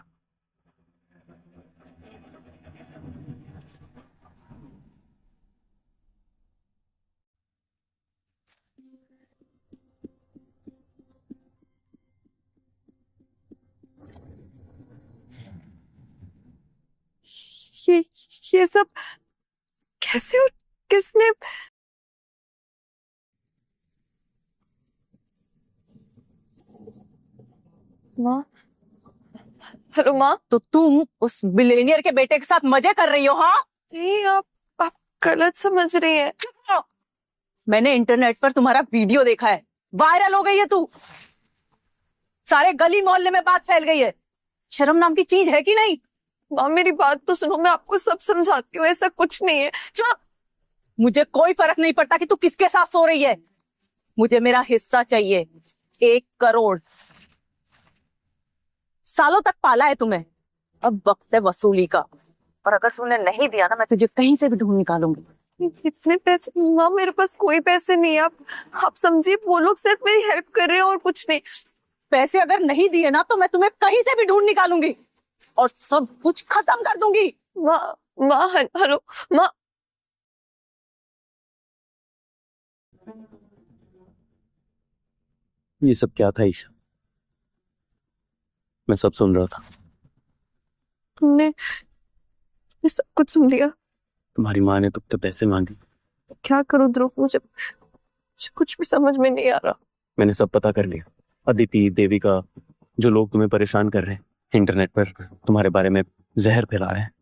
ये ये सब कैसे और किसने? माँ, हेलो माँ। तो तुम उस बिलेनियर के बेटे के साथ मजे कर रही हो? हाँ, नहीं, आप गलत समझ रही हैं। मैंने इंटरनेट पर तुम्हारा वीडियो देखा है, वायरल हो गई है तू, सारे गली मोहल्ले में बात फैल गई है। शर्म नाम की चीज है कि नहीं? माँ मेरी बात तो सुनो, मैं आपको सब समझाती हूँ, ऐसा कुछ नहीं है। मुझे कोई फर्क नहीं पड़ता कि तू किसके साथ सो रही है, मुझे मेरा हिस्सा चाहिए, 1 करोड़। सालों तक पाला है तुम्हें, अब वक्त है वसूली का, और अगर तूने नहीं दिया ना, मैं तुझे कहीं से भी ढूंढ निकालूंगी। इतने पैसे? माँ मेरे पास कोई पैसे नहीं है। आप समझिए, वो लोग सिर्फ मेरी हेल्प कर रहे हैं और कुछ नहीं। पैसे अगर नहीं दिए ना, तो मैं तुम्हें कहीं से भी ढूंढ निकालूंगी और सब कुछ खत्म कर दूंगी। माँ, माँ हेलो माँ। ये सब क्या था ईशा? मैं सब सुन रहा था। तुमने सब कुछ सुन लिया? तुम्हारी माँ ने तुमसे पैसे मांगे। क्या करूँ ध्रुव, मुझे कुछ भी समझ में नहीं आ रहा। मैंने सब पता कर लिया। अदिति, देविका, जो लोग तुम्हें परेशान कर रहे हैं, इंटरनेट पर तुम्हारे बारे में जहर फैला रहे हैं।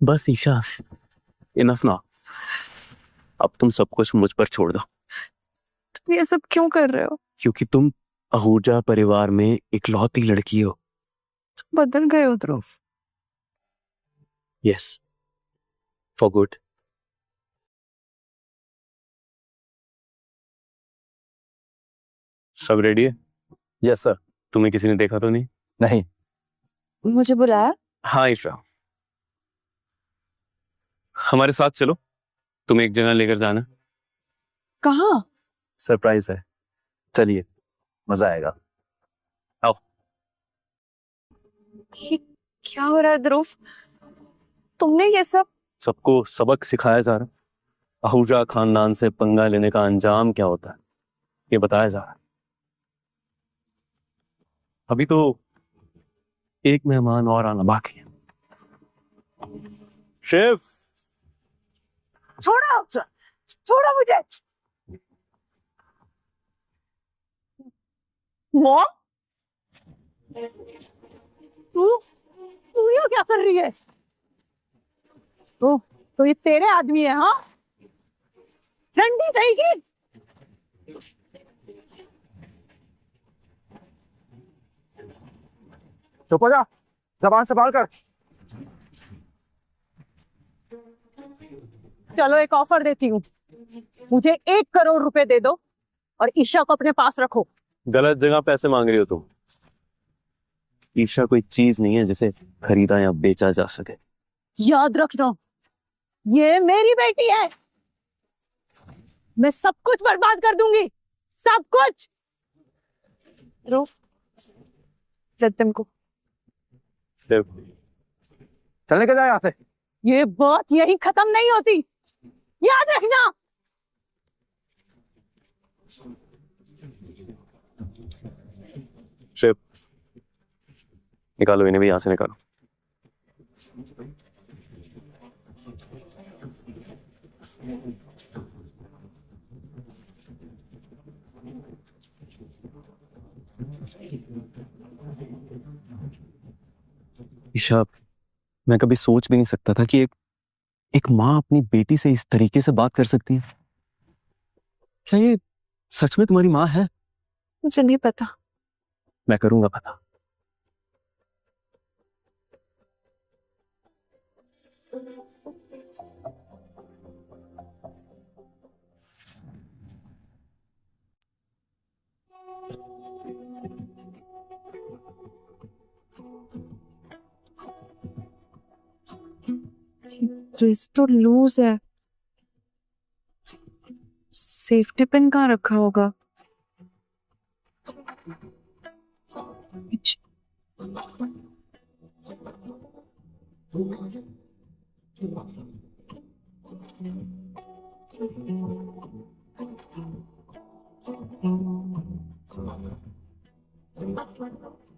बस ईशा, इनफ ना। अब तुम सब कुछ मुझ पर छोड़ दो। तुम ये सब क्यों कर रहे हो? क्योंकि तुम आहूजा परिवार में इकलौती लड़की हो। तुम बदल गए हो ध्रुव। Yes, for good. सब रेडी है? Yes sir. तुम्हें किसी ने देखा तो नहीं? नहीं। मुझे बुलाया? हाँ ईशा, हमारे साथ चलो, तुम्हें एक जगह लेकर जाना। कहाँ? सरप्राइज है, चलिए मजा आएगा। ये क्या हो रहा है ध्रुव? तुमने ये सब? सबको सबक सिखाया जा रहा है। आहूजा खानदान से पंगा लेने का अंजाम क्या होता है ये बताया जा रहा है। अभी तो एक मेहमान और आना बाकी है। शेफ, छोड़ो, छोड़ो मुझे। मॉम, तू ये क्या कर रही है? तो ये तेरे आदमी है? हाँ, ठंडी रहेगी। चुप हो जा, जबान संभाल कर। चलो एक ऑफर देती हूँ, मुझे 1 करोड़ रुपए दे दो और ईशा को अपने पास रखो। गलत जगह पैसे मांग रही हो तुम। ईशा कोई चीज नहीं है जिसे खरीदा या बेचा जा सके। याद रखना, ये मेरी बेटी है, मैं सब कुछ बर्बाद कर दूंगी, सब कुछ। ध्रुव, रत्तम को चलने के जाए यहाँ से। ये बात यही खत्म नहीं होती, याद रखना। शेफ, निकालो इन्हें भी, यहां से निकालो। ईशा, मैं कभी सोच भी नहीं सकता था कि एक माँ अपनी बेटी से इस तरीके से बात कर सकती है। क्या ये सच में तुम्हारी माँ है? मुझे नहीं पता। मैं करूंगा पता। ड्रेस तो लूज है, सेफ्टी पिन कहाँ रखा होगा?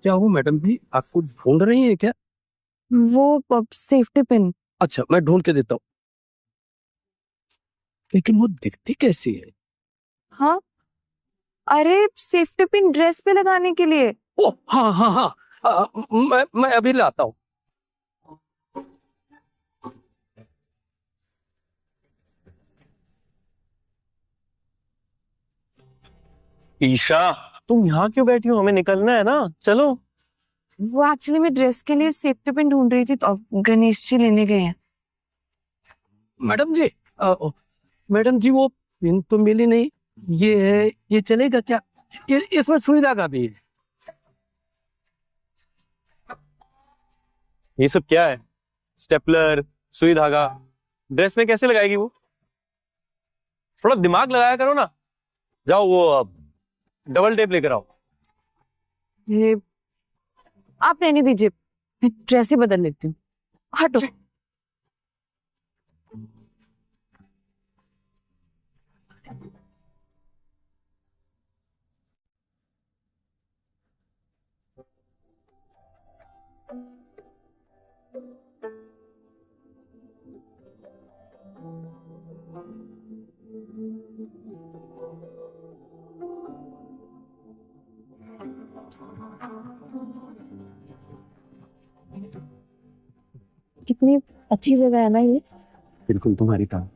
क्या वो मैडम भी आपको ढूंढ रही है क्या? वो सेफ्टी पिन। अच्छा, मैं ढूंढ के देता हूँ। लेकिन वो दिखती कैसी है? हाँ, अरे सेफ्टी पिन ड्रेस पे लगाने के लिए। ओ हाँ हाँ हाँ, मैं अभी लाता हूँ। ईशा, तुम यहाँ क्यों बैठी हो? हमें निकलना है ना, चलो। वो एक्चुअली मैं ड्रेस के लिए सेफ्टी पिन ढूंढ रही थी, तो गणेश जी लेने गए हैं। मैडम जी, मैडम जी वो पिन तो मिली नहीं। ये है, ये चलेगा क्या? इसमें सुई धागा भी है। ये सब क्या है? स्टेपलर, सुई धागा, ड्रेस में कैसे लगाएगी वो? थोड़ा दिमाग लगाया करो ना। जाओ वो डबल टेप लेकर आओ। ये आप रहने दीजिए, मैं ड्रेस ही बदल लेती हूँ। हटो। कितनी अच्छी जगह है ना ये। बिल्कुल तुम्हारी तरह।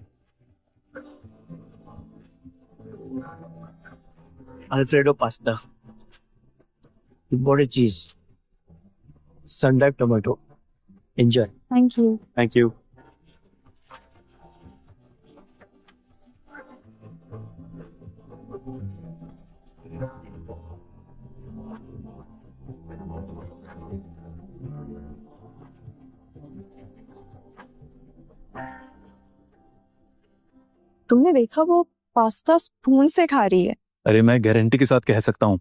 अल्फ्रेडो पास्ता, बड़ी cheese, sundried tomato, enjoy. Thank you. Thank you. तुमने देखा वो पास्ता स्पून से खा रही है। अरे मैं गारंटी के साथ कह सकता हूँ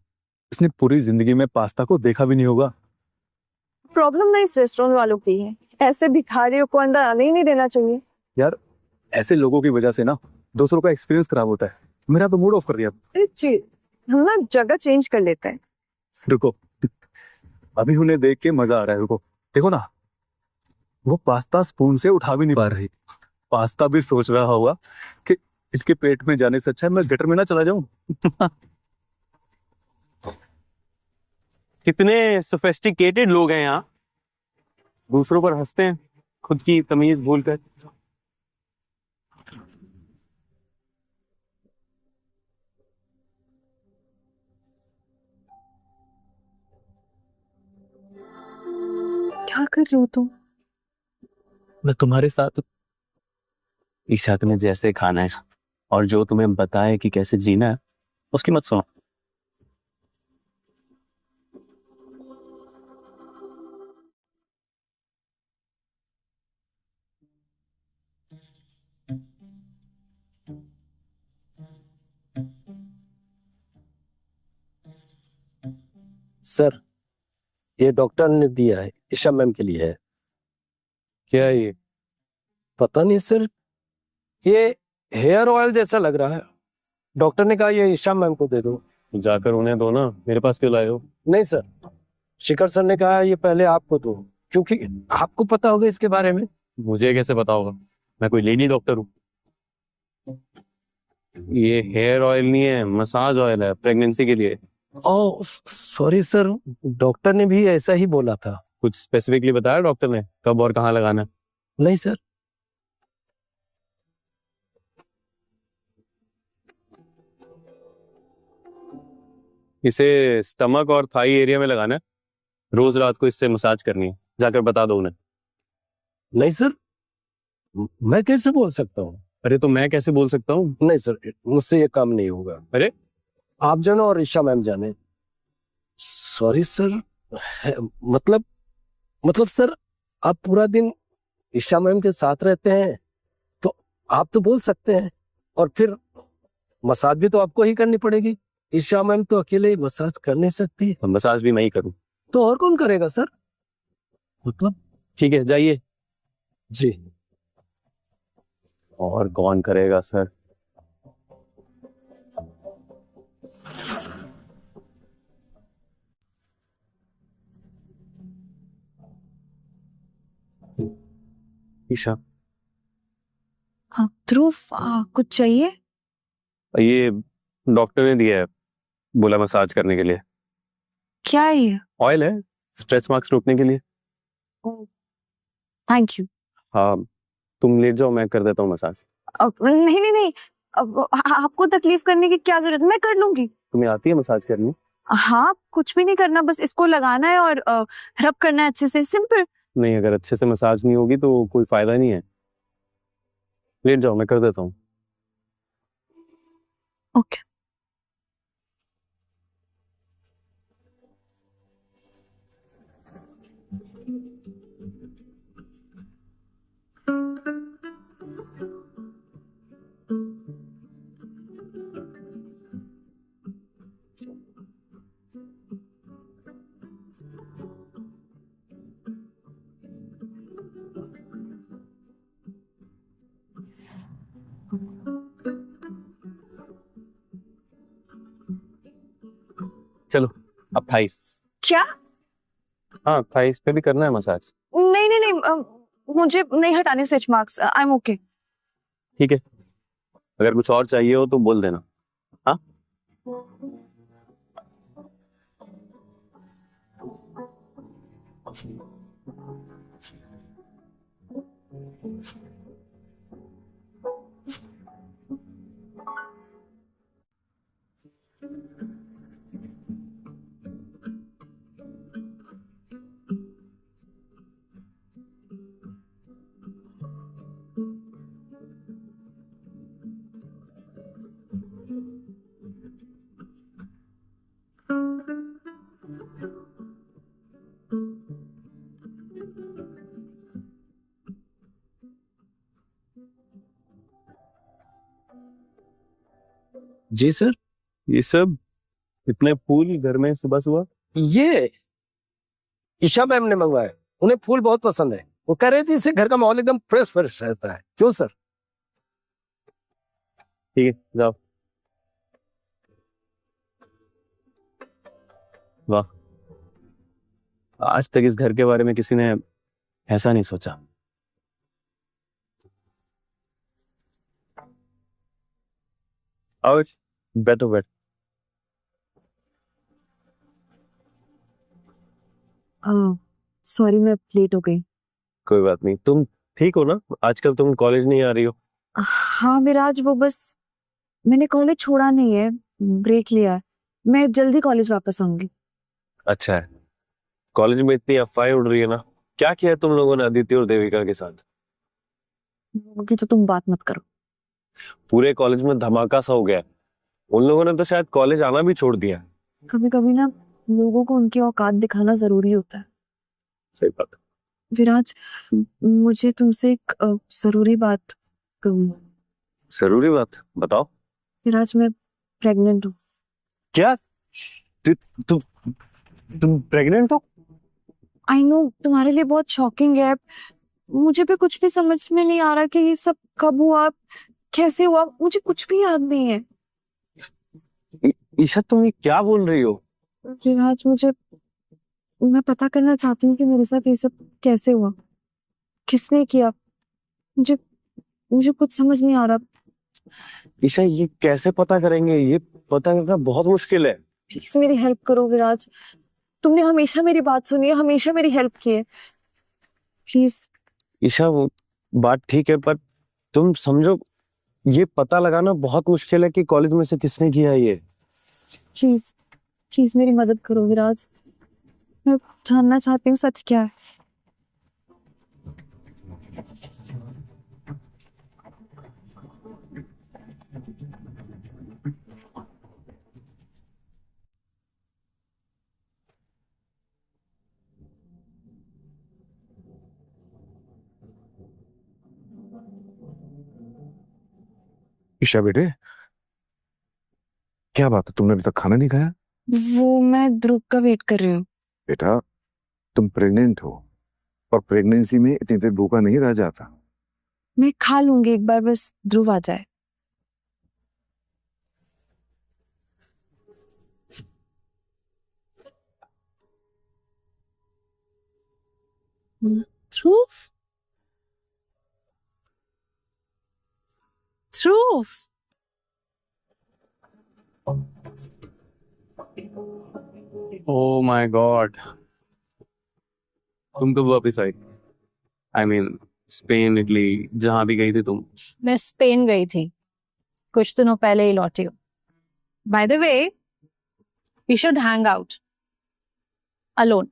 इसने पूरी जिंदगी में पास्ता को देखा भी नहीं होगा। प्रॉब्लम ना इस रेस्टोरेंट वालों की है, ऐसे भिखारियों को अंदर आने ही नहीं देना चाहिए। यार ऐसे लोगों की वजह से ना दूसरों का एक्सपीरियंस खराब होता है। मेरा तो मूड ऑफ कर दिया। जी, हम ना जगह चेंज कर लेते हैं। रुको, अभी उन्हें देख के मजा आ रहा है। रुको, देखो ना, वो पास्ता स्पून से उठा भी नहीं पा रही। पास्ता भी सोच रहा होगा कि इसके पेट में जाने से अच्छा है मैं गटर में ना चला जाऊं। कितने सोफिस्टिकेटेड लोग हैं यहाँ, दूसरों पर हंसते हैं खुद की तमीज भूलकर। क्या कर रहे हो तुम? मैं तुम्हारे साथ। ईशा तुम्हें जैसे खाना है और जो तुम्हें बताए कि कैसे जीना है उसकी मत सुनो। सर, ये डॉक्टर ने दिया है, ईशा मैम के लिए है। क्या है ये? पता नहीं सर, ये हेयर ऑयल जैसा लग रहा है। डॉक्टर ने कहा ये ईशा मैम को दे दो। जाकर उन्हें दो ना, मेरे पास क्यों लाए हो? नहीं सर, शिखर सर ने कहा ये पहले आपको दो, क्योंकि आपको पता होगा इसके बारे में। मुझे कैसे पता होगा? मैं कोई लेडी डॉक्टर हूँ? ये हेयर ऑयल नहीं है, मसाज ऑयल है प्रेगनेंसी के लिए। ओह सॉरी सर, डॉक्टर ने भी ऐसा ही बोला था। कुछ स्पेसिफिकली बताया डॉक्टर ने कब और कहाँ लगाना है? नहीं सर। इसे स्टमक और थाई एरिया में लगाना है। रोज रात को इससे मसाज करनी है, जाकर बता दो उन्हें। नहीं सर, मैं कैसे बोल सकता हूँ? अरे तो मैं कैसे बोल सकता हूँ? नहीं सर, मुझसे ये काम नहीं होगा। अरे आप जानो और ईशा मैम जाने। सॉरी सर, मतलब सर, आप पूरा दिन ईशा मैम के साथ रहते हैं तो आप तो बोल सकते हैं, और फिर मसाज भी तो आपको ही करनी पड़ेगी। ईशा मैम तो अकेले मसाज कर नहीं सकती। मसाज भी मैं ही करूँ? तो और कौन करेगा सर? मतलब ठीक है, जाइए। जी। और कौन करेगा सर? ईशा, हाँ ध्रुव, कुछ चाहिए? ये डॉक्टर ने दिया है, बोला मसाज करने के लिए। क्या है ये? ऑयल है, स्ट्रेच मार्क्स रोकने के लिए। Thank you. हाँ, तुम लेट जाओ, मैं कर देता हूँ मसाज। नहीं नहीं नहीं, आपको तकलीफ करने की क्या जरूरत है, मैं कर लूंगी। तुम्हें आती है मसाज करनी? हाँ, कुछ भी नहीं करना, बस इसको लगाना है और रब करना है अच्छे से, सिंपल। नहीं, अगर अच्छे से मसाज नहीं होगी तो कोई फायदा नहीं है। लेट जाओ, मैं कर देता हूँ। ओके। चलो अब थाइस। क्या? हाँ, थाइस पे भी करना है मसाज। नहीं नहीं नहीं, मुझे नहीं हटाने stretch marks, I am okay. ठीक है, अगर कुछ और चाहिए हो तो बोल देना। हाँ, जी सर। ये सब इतने फूल घर में सुबह सुबह? ये ईशा मैम ने मंगवाए, उन्हें फूल बहुत पसंद है। वो कह रही थी इससे घर का माहौल एकदम फ्रेश फ्रेश रहता है। क्यों सर? ठीक है, जाओ। वाह, आज तक इस घर के बारे में किसी ने ऐसा नहीं सोचा। आओ, बैठो बैठ। सॉरी, मैं लेट हो गई। कोई बात नहीं। तुम ठीक हो ना? आजकल तुम कॉलेज नहीं आ रही हो? हाँ विराज, वो बस मैंने कॉलेज छोड़ा नहीं है, ब्रेक लिया है। मैं जल्दी कॉलेज वापस आऊंगी। अच्छा है। कॉलेज में इतनी अफवाहें उड़ रही है ना, क्या किया है तुम लोगों ने आदित्य और देविका के साथ? कि तो तुम बात मत करो। पूरे कॉलेज में धमाका सा हो गया है। उन लोगों ने तो शायद कॉलेज आना भी छोड़ दिया। कभी कभी ना लोगों को उनकी औकात दिखाना जरूरी होता है। सही बात। विराज, मुझे तुमसे एक जरूरी बात कहूँ। जरूरी बात? बताओ। विराज, मैं प्रेग्नेंट हूँ। क्या? तुम प्रेग्नेंट हो? आई नो, तुम्हारे लिए बहुत शॉकिंग है। मुझे भी कुछ भी समझ में नहीं आ रहा कि ये सब कब हुआ, कैसे हुआ। मुझे कुछ भी याद नहीं है। ईशा, तुम ये क्या बोल रही हो? विराज, मैं पता करना चाहती हूँ कि मेरे साथ ये सब कैसे हुआ, किसने किया। मुझे मुझे कुछ समझ नहीं आ रहा। ईशा, ये कैसे पता करेंगे? ये पता करना बहुत मुश्किल है। प्लीज मेरी हेल्प करो विराज। तुमने हमेशा मेरी बात सुनी है, हमेशा मेरी हेल्प की है। प्लीज। ईशा, वो बात ठीक है, पर तुम समझो, ये पता लगाना बहुत मुश्किल है कि कॉलेज में से किसने किया ये। प्लीज प्लीज मेरी मदद करो विराज। मैं जानना चाहती हूँ सच क्या है। ईशा बेटे, क्या बात है, तुमने अभी तक खाना नहीं खाया? वो मैं ध्रुव का वेट कर रही हूँ। बेटा, तुम प्रेग्नेंट हो और प्रेगनेंसी में इतनी देर भूखा नहीं रह जाता। मैं खा लूंगी एक बार, बस ध्रुव आ जाए। ध्रुव, ध्रुव। ओह माय गॉड, तुम कब वापस आई? आई मीन स्पेन, इटली, जहां भी गई थी तुम। मैं स्पेन गई थी, कुछ दिनों पहले ही लौटी हूँ। By the way, we should hang out alone.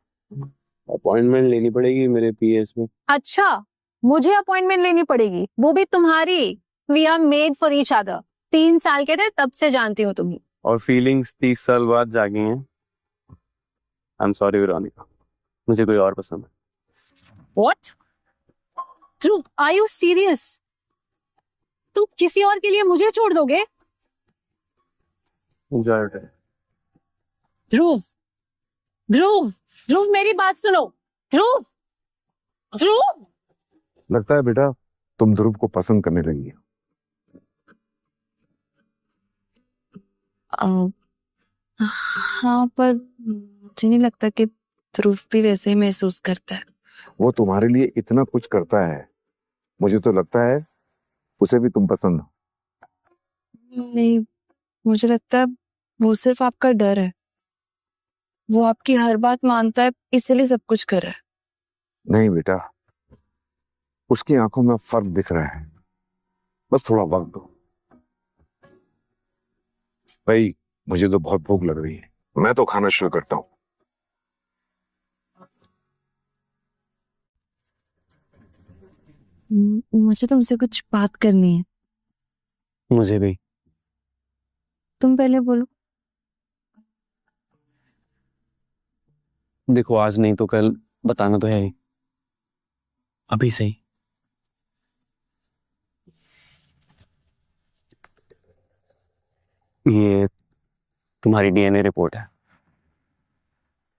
Appointment लेनी पड़ेगी मेरे पीएस में। अच्छा, मुझे अपॉइंटमेंट लेनी पड़ेगी, वो भी तुम्हारी। We are made for each other. 3 साल के थे तब से जानती हूँ तुम्हें। और फीलिंग्स 30 साल बाद जागी हैं। आई एम सॉरी वेरोनिका, मुझे कोई और पसंद है। What? Dhruv, are you serious? तुम किसी और के लिए मुझे छोड़ दोगे? Enjoy it. ध्रुव, ध्रुव, ध्रुव मेरी बात सुनो। ध्रुव, ध्रुव। लगता है बेटा तुम ध्रुव को पसंद करने लगी हो। हाँ, पर मुझे नहीं लगता कि ध्रुव भी वैसे ही महसूस करता है। वो तुम्हारे लिए इतना कुछ करता है, मुझे तो लगता है उसे भी तुम पसंद हो। नहीं, मुझे लगता है वो सिर्फ आपका डर है। वो आपकी हर बात मानता है, इसलिए सब कुछ कर रहा है। नहीं बेटा, उसकी आंखों में फर्क दिख रहा है, बस थोड़ा वक्त दो। भाई, मुझे तो बहुत भूख लग रही है, मैं तो खाना शुरू करता हूँ। मुझे तुमसे कुछ बात करनी है। मुझे भी। तुम पहले बोलो। देखो, आज नहीं तो कल बताना तो है ही, अभी से ही। ये तुम्हारी डीएनए रिपोर्ट है।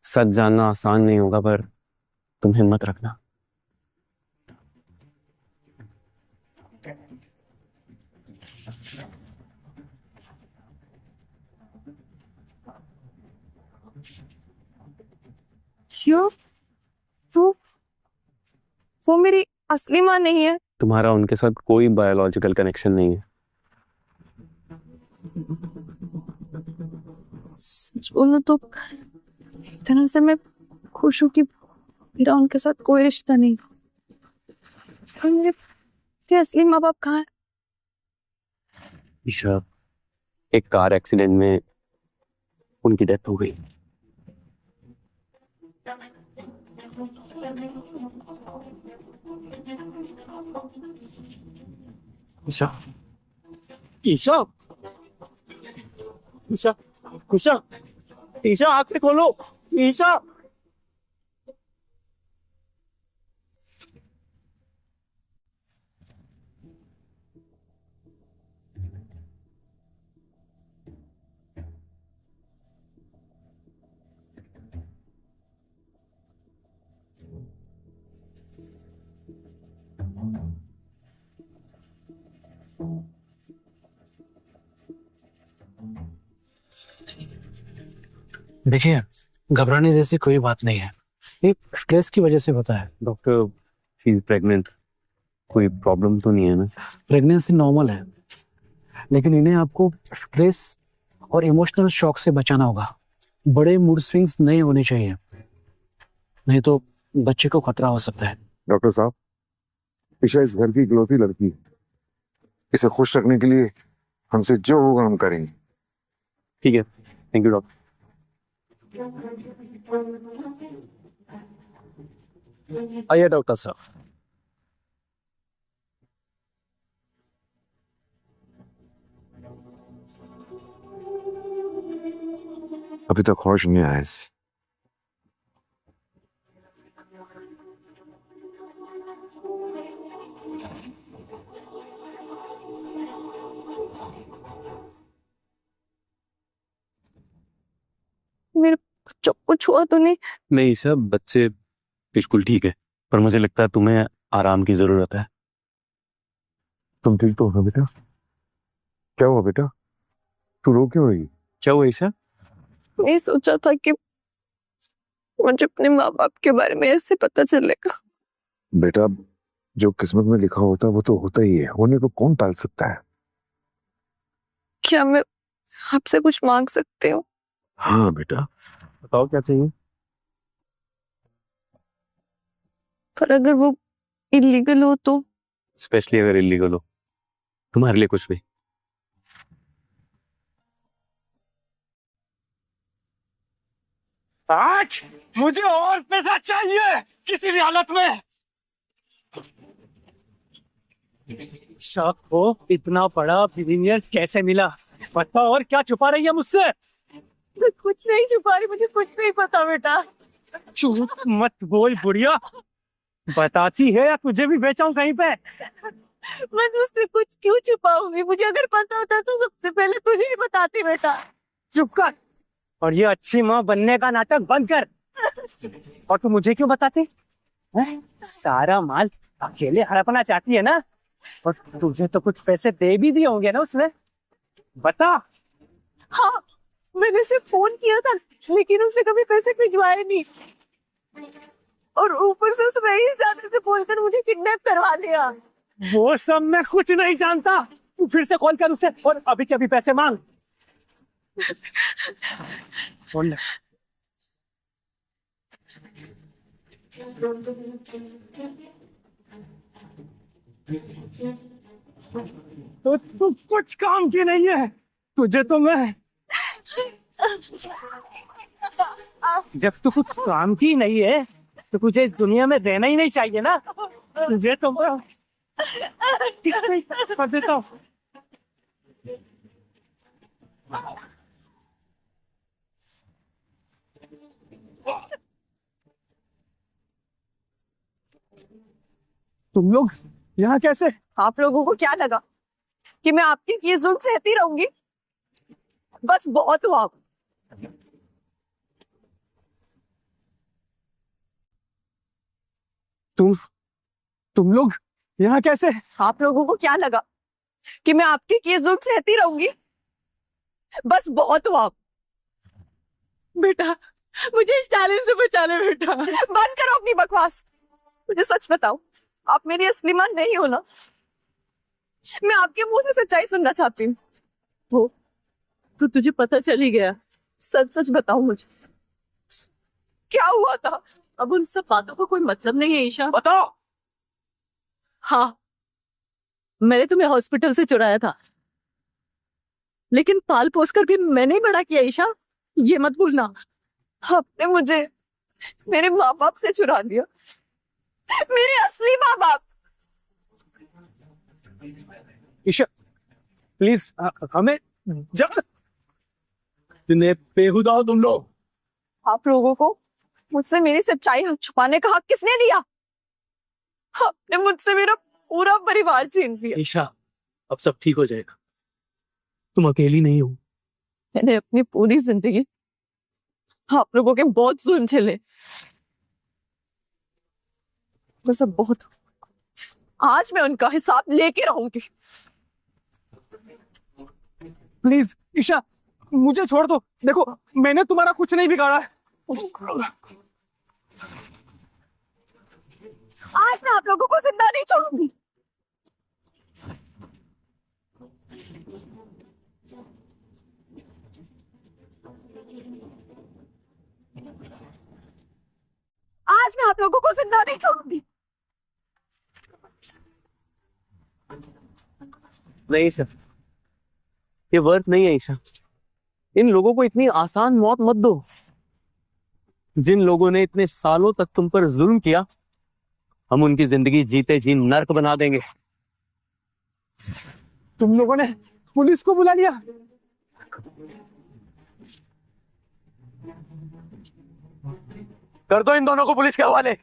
सच जानना आसान नहीं होगा, पर तुम हिम्मत रखना। क्यों? वो वो मेरी असली माँ नहीं है। तुम्हारा उनके साथ कोई बायोलॉजिकल कनेक्शन नहीं है। सच बोलूं तो एक तरह से मैं खुश हूँ कि मेरा उनके साथ कोई रिश्ता नहीं। और मेरे असली माँ बाप कहाँ हैं? ईशा, एक कार एक्सीडेंट में उनकी डेथ हो गई। ईशा, ईशा, ईशा, ईशा, ईशा, आंखें खोलो। ईशा, देखिए, घबराने जैसी कोई बात नहीं है, ये स्ट्रेस की वजह से होता है। डॉक्टर, शी इज प्रेग्नेंट, कोई प्रॉब्लम तो नहीं है ना? प्रेगनेंसी नॉर्मल है, लेकिन इन्हें आपको स्ट्रेस और इमोशनल शॉक से बचाना होगा। बड़े मूड स्विंग्स नहीं होने चाहिए, नहीं तो बच्चे को खतरा हो सकता है। डॉक्टर साहब, ईशा इस घर की इकलौती लड़की है। इसे खुश रखने के लिए हमसे जो होगा हम करेंगे। ठीक है, थैंक यू डॉक्टर। आइए डॉक्टर साहब। अभी तक होश नहीं आया इसे। मेरे बच्चों को कुछ हुआ तो नहीं? नहीं ईशा, बच्चे बिल्कुल ठीक है, पर मुझे लगता है तुम्हें आराम की जरूरत है। तुम ठीक तो हो बेटा? क्या हुआ बेटा? तू रो क्यों रही? क्या हुआ ईशा? नहीं सोचा था कि मुझे अपने माँ बाप के बारे में ऐसे पता चलेगा। बेटा, जो किस्मत में लिखा होता है वो तो होता ही है, होने को कौन टाल सकता है? क्या मैं आपसे कुछ मांग सकती हूँ? हाँ बेटा, बताओ क्या चाहिए। पर अगर वो इलीगल हो तो? स्पेशली अगर इलीगल हो, तुम्हारे लिए कुछ भी। आज मुझे और पैसा चाहिए किसी भी हालत में। शक को इतना बड़ा बिलियनियर कैसे मिला? पता और क्या छुपा रही है मुझसे? मैं कुछ नहीं छुपा रही, मुझे कुछ नहीं पता बेटा। झूठ मत बोल बुढ़िया, बताती है या तुझे भी बेचाऊं कहीं पे? मैं तुझसे कुछ क्यों छुपाऊंगी? मुझे अगर पता होता तो सबसे पहले तुझे ही बताती बेटा। चुप कर, और ये अच्छी माँ बनने का नाटक बंद कर। और तू मुझे क्यों बताती है? सारा माल अकेले हड़पना चाहती है ना? और तुझे तो कुछ पैसे दे भी दिए होंगे ना उसने? बता। हाँ, मैंने उसे फोन किया था, लेकिन उसने कभी पैसे भिजवाए नहीं। और ऊपर से उस रईस जाने से बोलकर मुझे किडनैप करवा लिया। वो सब मैं कुछ नहीं जानता, तू फिर से कॉल कर उसे और अभी के अभी पैसे मांग। फोन ले। तो तू कुछ काम की नहीं है, तुझे तो मैं जब तू कुछ काम की नहीं है तो तुझे इस दुनिया में रहना ही नहीं चाहिए ना। तुझे तो मैं किससे कर देता हूँ। तुम लोग यहाँ कैसे? आप लोगों को क्या लगा कि मैं आपकी ये जुल्म सहती रहूंगी? बस बहुत हुआ। तुम लोग यहाँ कैसे? आप लोगों को क्या लगा कि मैं आपके किए जुल्म सहती रहूंगी? बस बहुत हुआ। बेटा मुझे इस जालिम से बचा ले बेटा। बंद करो अपनी बकवास। मुझे सच बताओ, आप मेरी असली मां नहीं हो ना? मैं आपके मुंह से सच्चाई सुनना चाहती हूँ। हो तो तुझे पता चल ही गया। सच सच बताओ मुझे, क्या हुआ था? अब उन सब बातों का कोई मतलब नहीं है ईशा। बताओ। हाँ, मैंने तुम्हें हॉस्पिटल से चुराया था, लेकिन पाल पोस कर भी मैंने ही बड़ा किया ईशा, ये मत भूलना। आपने मुझे मेरे माँ बाप से चुरा लिया, मेरे असली माँ बाप। ईशा प्लीज हमें जब इतने बेहुदा हो तुम लोग। आप लोगों को मुझसे मेरी सच्चाई छुपाने का हक किसने दिया? आपने मुझसे मेरा पूरा परिवार छीन लिया। ईशा अब सब ठीक हो जाएगा, तुम अकेली नहीं हो। मैंने अपनी पूरी जिंदगी आप लोगों के बहुत जुल्म झेले, बस अब बहुत। आज मैं उनका हिसाब लेके रहूंगी। प्लीज ईशा मुझे छोड़ दो। देखो मैंने तुम्हारा कुछ नहीं बिगाड़ा है। आज मैं आप लोगों को जिंदा नहीं छोड़ूंगी। आज मैं आप लोगों को जिंदा नहीं छोड़ूंगी। नहीं ईशा, ये वर्थ नहीं है ईशा। इन लोगों को इतनी आसान मौत मत दो। जिन लोगों ने इतने सालों तक तुम पर जुल्म किया, हम उनकी जिंदगी जीते जी नर्क बना देंगे। तुम लोगों ने पुलिस को बुला लिया। कर दो इन दोनों को पुलिस के हवाले।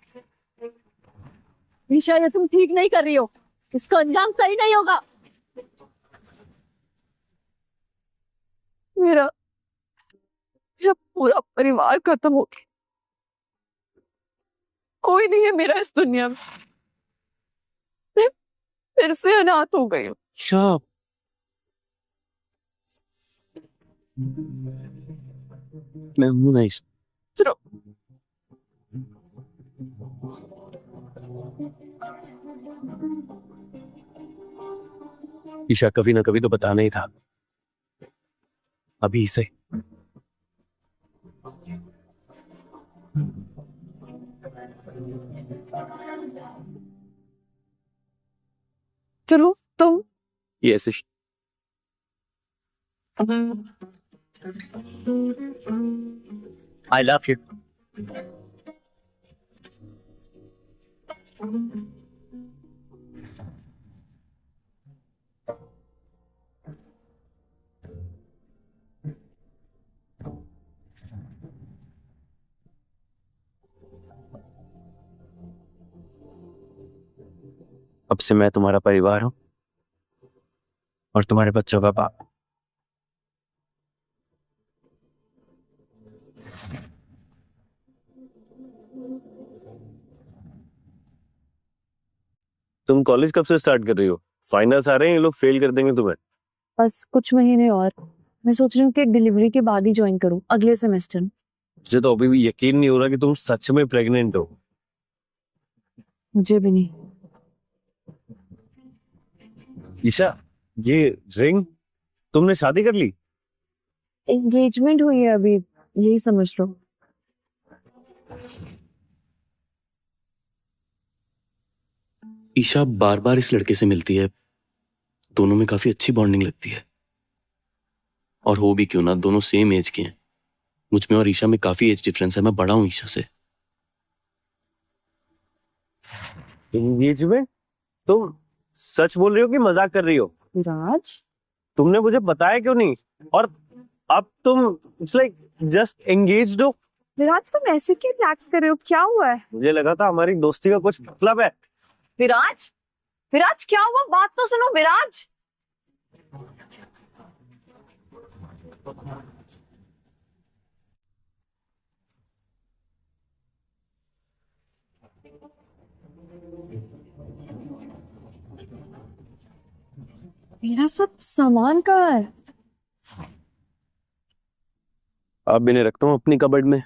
ईशा ये तुम ठीक नहीं कर रही हो, इसका अंजाम सही नहीं होगा। मेरा मेरा पूरा परिवार खत्म हो गया। कोई नहीं है मेरा इस दुनिया में। मैं फिर से अनाथ हो गई हूँ। ईशा मैं हूं ना ईशा। चलो ईशा कभी ना कभी तो बताना ही था, अभी से। चलो तुम यस आई लव यू। अब से मैं तुम्हारा परिवार हूं और तुम्हारे बच्चों का बाप। तुम कॉलेज कब से स्टार्ट कर रही हो? फाइनल्स आ रहे हैं, ये लोग फेल कर देंगे तुम्हें। बस कुछ महीने और। मैं सोच रही हूँ कि डिलीवरी के बाद ही ज्वाइन करूँ, अगले सेमेस्टर। मुझे तो अभी भी यकीन नहीं हो रहा कि तुम सच में प्रेग्नेंट हो। मुझे भी नहीं। ईशा ये रिंग, तुमने शादी कर ली? एंगेजमेंट हुई है अभी, यही समझ लो। ईशा बार बार इस लड़के से मिलती है, दोनों में काफी अच्छी बॉन्डिंग लगती है। और हो भी क्यों ना, दोनों सेम एज के हैं। मुझ में और ईशा में काफी एज डिफरेंस है, मैं बड़ा हूं ईशा से। एंगेजमेंट? तुम सच बोल रही हो कि मजाक कर रही हो? विराज तुमने मुझे बताया क्यों नहीं? और अब तुम इट्स लाइक जस्ट एंगेज्ड हो। विराज तुम ऐसे क्यों रिएक्ट कर रहे हो? क्या हुआ है? मुझे लगा था हमारी दोस्ती का कुछ मतलब है। विराज विराज क्या हुआ? बात तो सुनो विराज। मेरा सब सामान कहाँ है? अब इन्हें रखता हूँ अपनी कबर्ड में।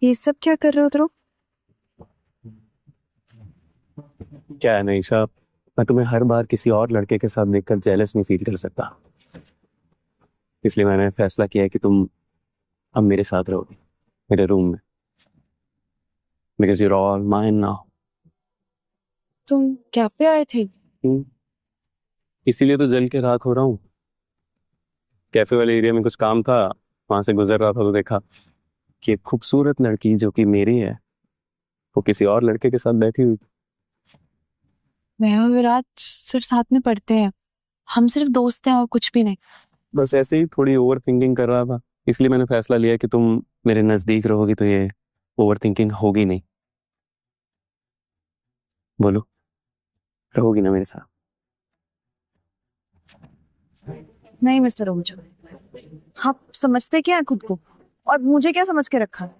ये सब क्या कर रहे हो ध्रुव? क्या है निशा, मैं तुम्हें हर बार किसी और लड़के के साथ देखकर जेलस नहीं फील कर सकता, इसलिए मैंने फैसला किया है कि तुम अब मेरे साथ रहोगी, मेरे रूम में, because you're all mine now. तुम कैफे आए थे? इसीलिए तो जल के राख हो रहा हूँ। कैफे वाले एरिया में कुछ काम था, वहां से गुजर रहा था तो देखा कि एक खूबसूरत लड़की जो कि मेरी है वो किसी और लड़के के साथ बैठी हुई। मैं और विराट सिर्फ साथ में पढ़ते हैं, हम सिर्फ दोस्त हैं और कुछ भी नहीं। बस ऐसे ही थोड़ी ओवर थिंकिंग कर रहा था, इसलिए मैंने फैसला लिया कि तुम मेरे नजदीक रहोगी तो ये ओवर थिंकिंग होगी नहीं। बोलो, रहोगी ना मेरे साथ? नहीं मिस्टर आहूजा, आप समझते क्या है खुद को, और मुझे क्या समझ के रखा है?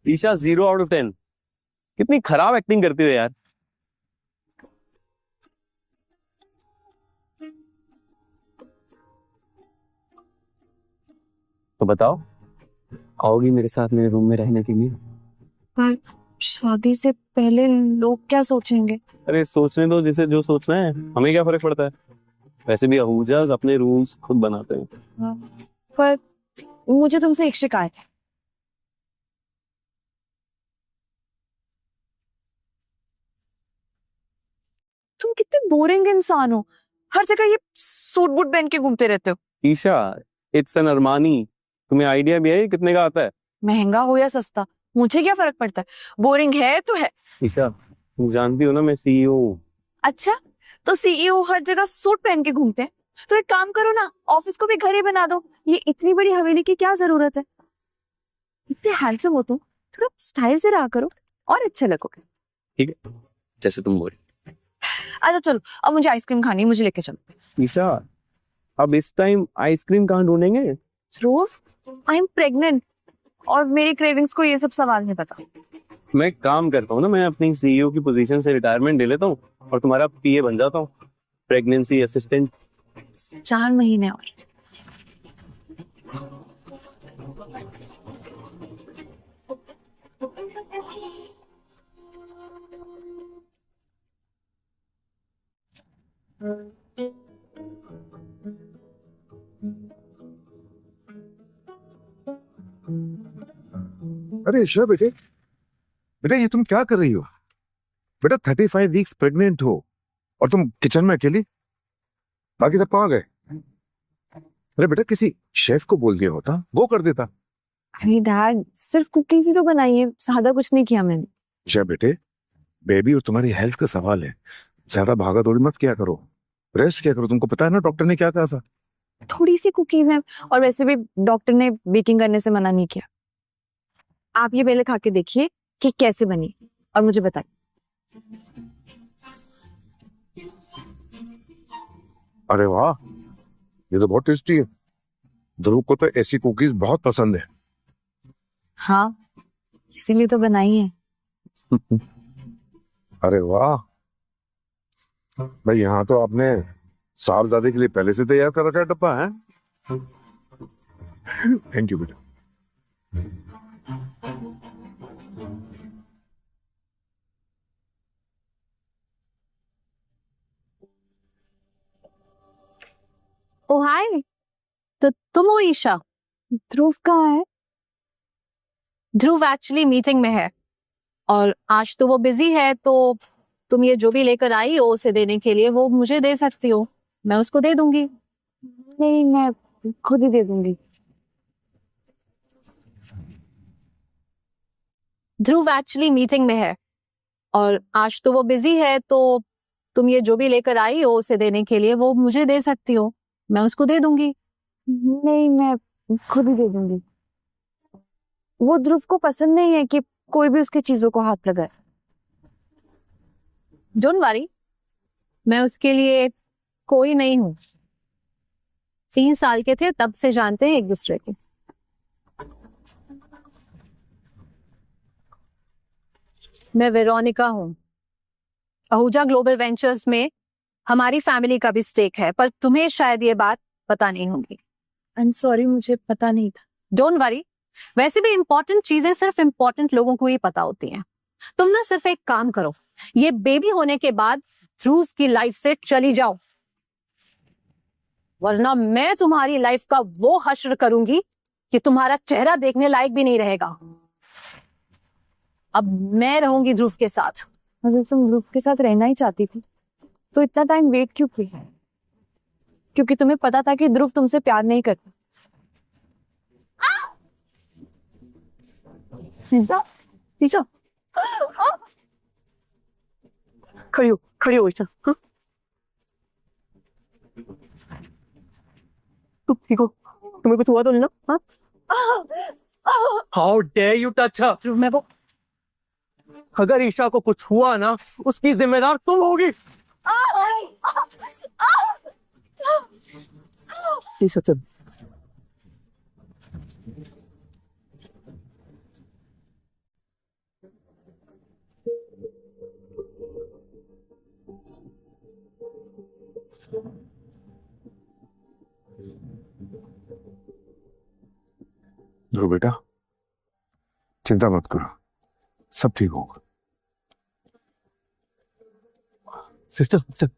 ईशा 0 out of 10, कितनी खराब एक्टिंग करती हो यार। तो बताओ, आओगी मेरे साथ मेरे रूम में रहने के लिए? पर शादी से पहले लोग क्या सोचेंगे? अरे सोचने दो जिसे जो सोचना है, हमें क्या फर्क पड़ता है। वैसे भी आहूजास अपने रूल्स खुद बनाते हैं। पर मुझे तुमसे एक शिकायत है। तुम कितने बोरिंग इंसान हो, हर जगह ये सूट बूट पहन के घूमते रहते हो। Isha, it's an Armani. तुम्हें आइडिया भी है ये कितने का आता है? महंगा हो या सस्ता, मुझे क्या फर्क पड़ता है, बोरिंग है तो है। ईशा, तुम जानती हो ना मैं सीईओ हूँ। अच्छा, तो सीईओ हर जगह सूट पहन के घूमते हैं, तो एक काम करो ना, ऑफिस को भी घर ही बना दो। ये इतनी बड़ी हवेली की क्या जरूरत है? इतने हैंडसम हो तुम, थोड़ा स्टाइल से रहा करो और अच्छे लगोगे। ठीक है, जैसे तुम बोल। अच्छा चलो, अब मुझे आइसक्रीम खानी है, मुझे लेके चलो। ईशा, अब इस टाइम आइसक्रीम कहाँ ढूंढेंगे? ध्रुव, आई एम प्रेग्नेंट और मेरी क्रेविंग्स को ये सब सवाल नहीं पता। मैं एक काम करता हूँ ना, मैं अपनी सीईओ की पोजीशन से रिटायरमेंट ले लेता हूँ और तुम्हारा पीए बन जाता हूँ, प्रेगनेंसी असिस्टेंट। 4 महीने और। अरे ईशा बेटे, बेटा ये तुम क्या कर रही हो? बेटा 35 वीक्स प्रेग्नेंट हो और तुम किचन में अकेली, बाकी सब कहाँ गए? अरे बेटा किसी शेफ को बोल दिया होता, वो कर देता। अरे डैड, सिर्फ कुकीज ही तो बनाई है, ज्यादा कुछ नहीं किया मैंने। ईशा बेटे, बेबी और तुम्हारी हेल्थ का सवाल है, ज्यादा भागा दौड़ी मत किया करो, रेस्ट किया करो। तुमको पता है ना डॉक्टर ने क्या कहा था? थोड़ी सी कुकीज है, और वैसे भी डॉक्टर ने बेकिंग करने से मना नहीं किया। आप ये पहले खा के देखिए कि कैसे बनी और मुझे बताइए। अरे वाह, ये तो बहुत टेस्टी है। ध्रुव को तो ऐसी कुकीज बहुत पसंद है। हाँ, इसीलिए तो बनाई है। अरे वाह भाई, यहाँ तो आपने साहबजादे के लिए पहले से तैयार कर रखा है डब्बा है। थैंक यू बेटा। ओ हाय, तो तुम हो ईशा? ध्रुव कहाँ है? ध्रुव एक्चुअली मीटिंग में है और आज तो वो बिजी है, तो तुम ये जो भी लेकर आई हो उसे देने के लिए वो मुझे दे सकती हो, मैं उसको दे दूंगी। नहीं, मैं खुद ही दे दूंगी। ध्रुव एक्चुअली मीटिंग में है और आज तो वो बिजी है, तो तुम ये जो भी लेकर आई हो उसे देने के लिए वो मुझे दे सकती हो, मैं उसको दे दूंगी। नहीं, मैं खुद ही दे दूंगी। वो ध्रुव को पसंद नहीं है कि कोई भी उसकी चीजों को हाथ लगाए। डोंट वरी, मैं उसके लिए कोई नहीं हूं। 3 साल के थे तब से जानते हैं एक दूसरे के। मैं वेरोनिका हूं। आहूजा ग्लोबल वेंचर्स में हमारी फैमिली का भी स्टेक है, पर तुम्हें शायद ये बात पता नहीं होगी। आई एम सॉरी, मुझे पता नहीं था। डोंट वरी, वैसे भी इंपॉर्टेंट चीजें सिर्फ इंपॉर्टेंट लोगों को ही पता होती हैं। तुम ना सिर्फ एक काम करो, ये बेबी होने के बाद ध्रुव की लाइफ से चली जाओ, वरना मैं तुम्हारी लाइफ का वो हश्र करूंगी कि तुम्हारा चेहरा देखने लायक भी नहीं रहेगा। अब मैं रहूंगी ध्रुव के साथ। अगर तुम ध्रुव के साथ रहना ही चाहती थी तो इतना टाइम वेट क्यों किया? क्योंकि तुम्हें पता था कि ध्रुव तुमसे प्यार नहीं करता। ईशा, खड़ी हो ईशा। हाँ? तुम ठीक हो? तुम्हें कुछ हुआ तो नहीं ना? हाँ? How dare you touch her. ध्रुव, मैं वो अगर ईशा को कुछ हुआ ना, उसकी जिम्मेदार तुम होगी। ईशा चल। ध्रुव बेटा, चिंता मत करो, सब ठीक होगा। सिस्टर,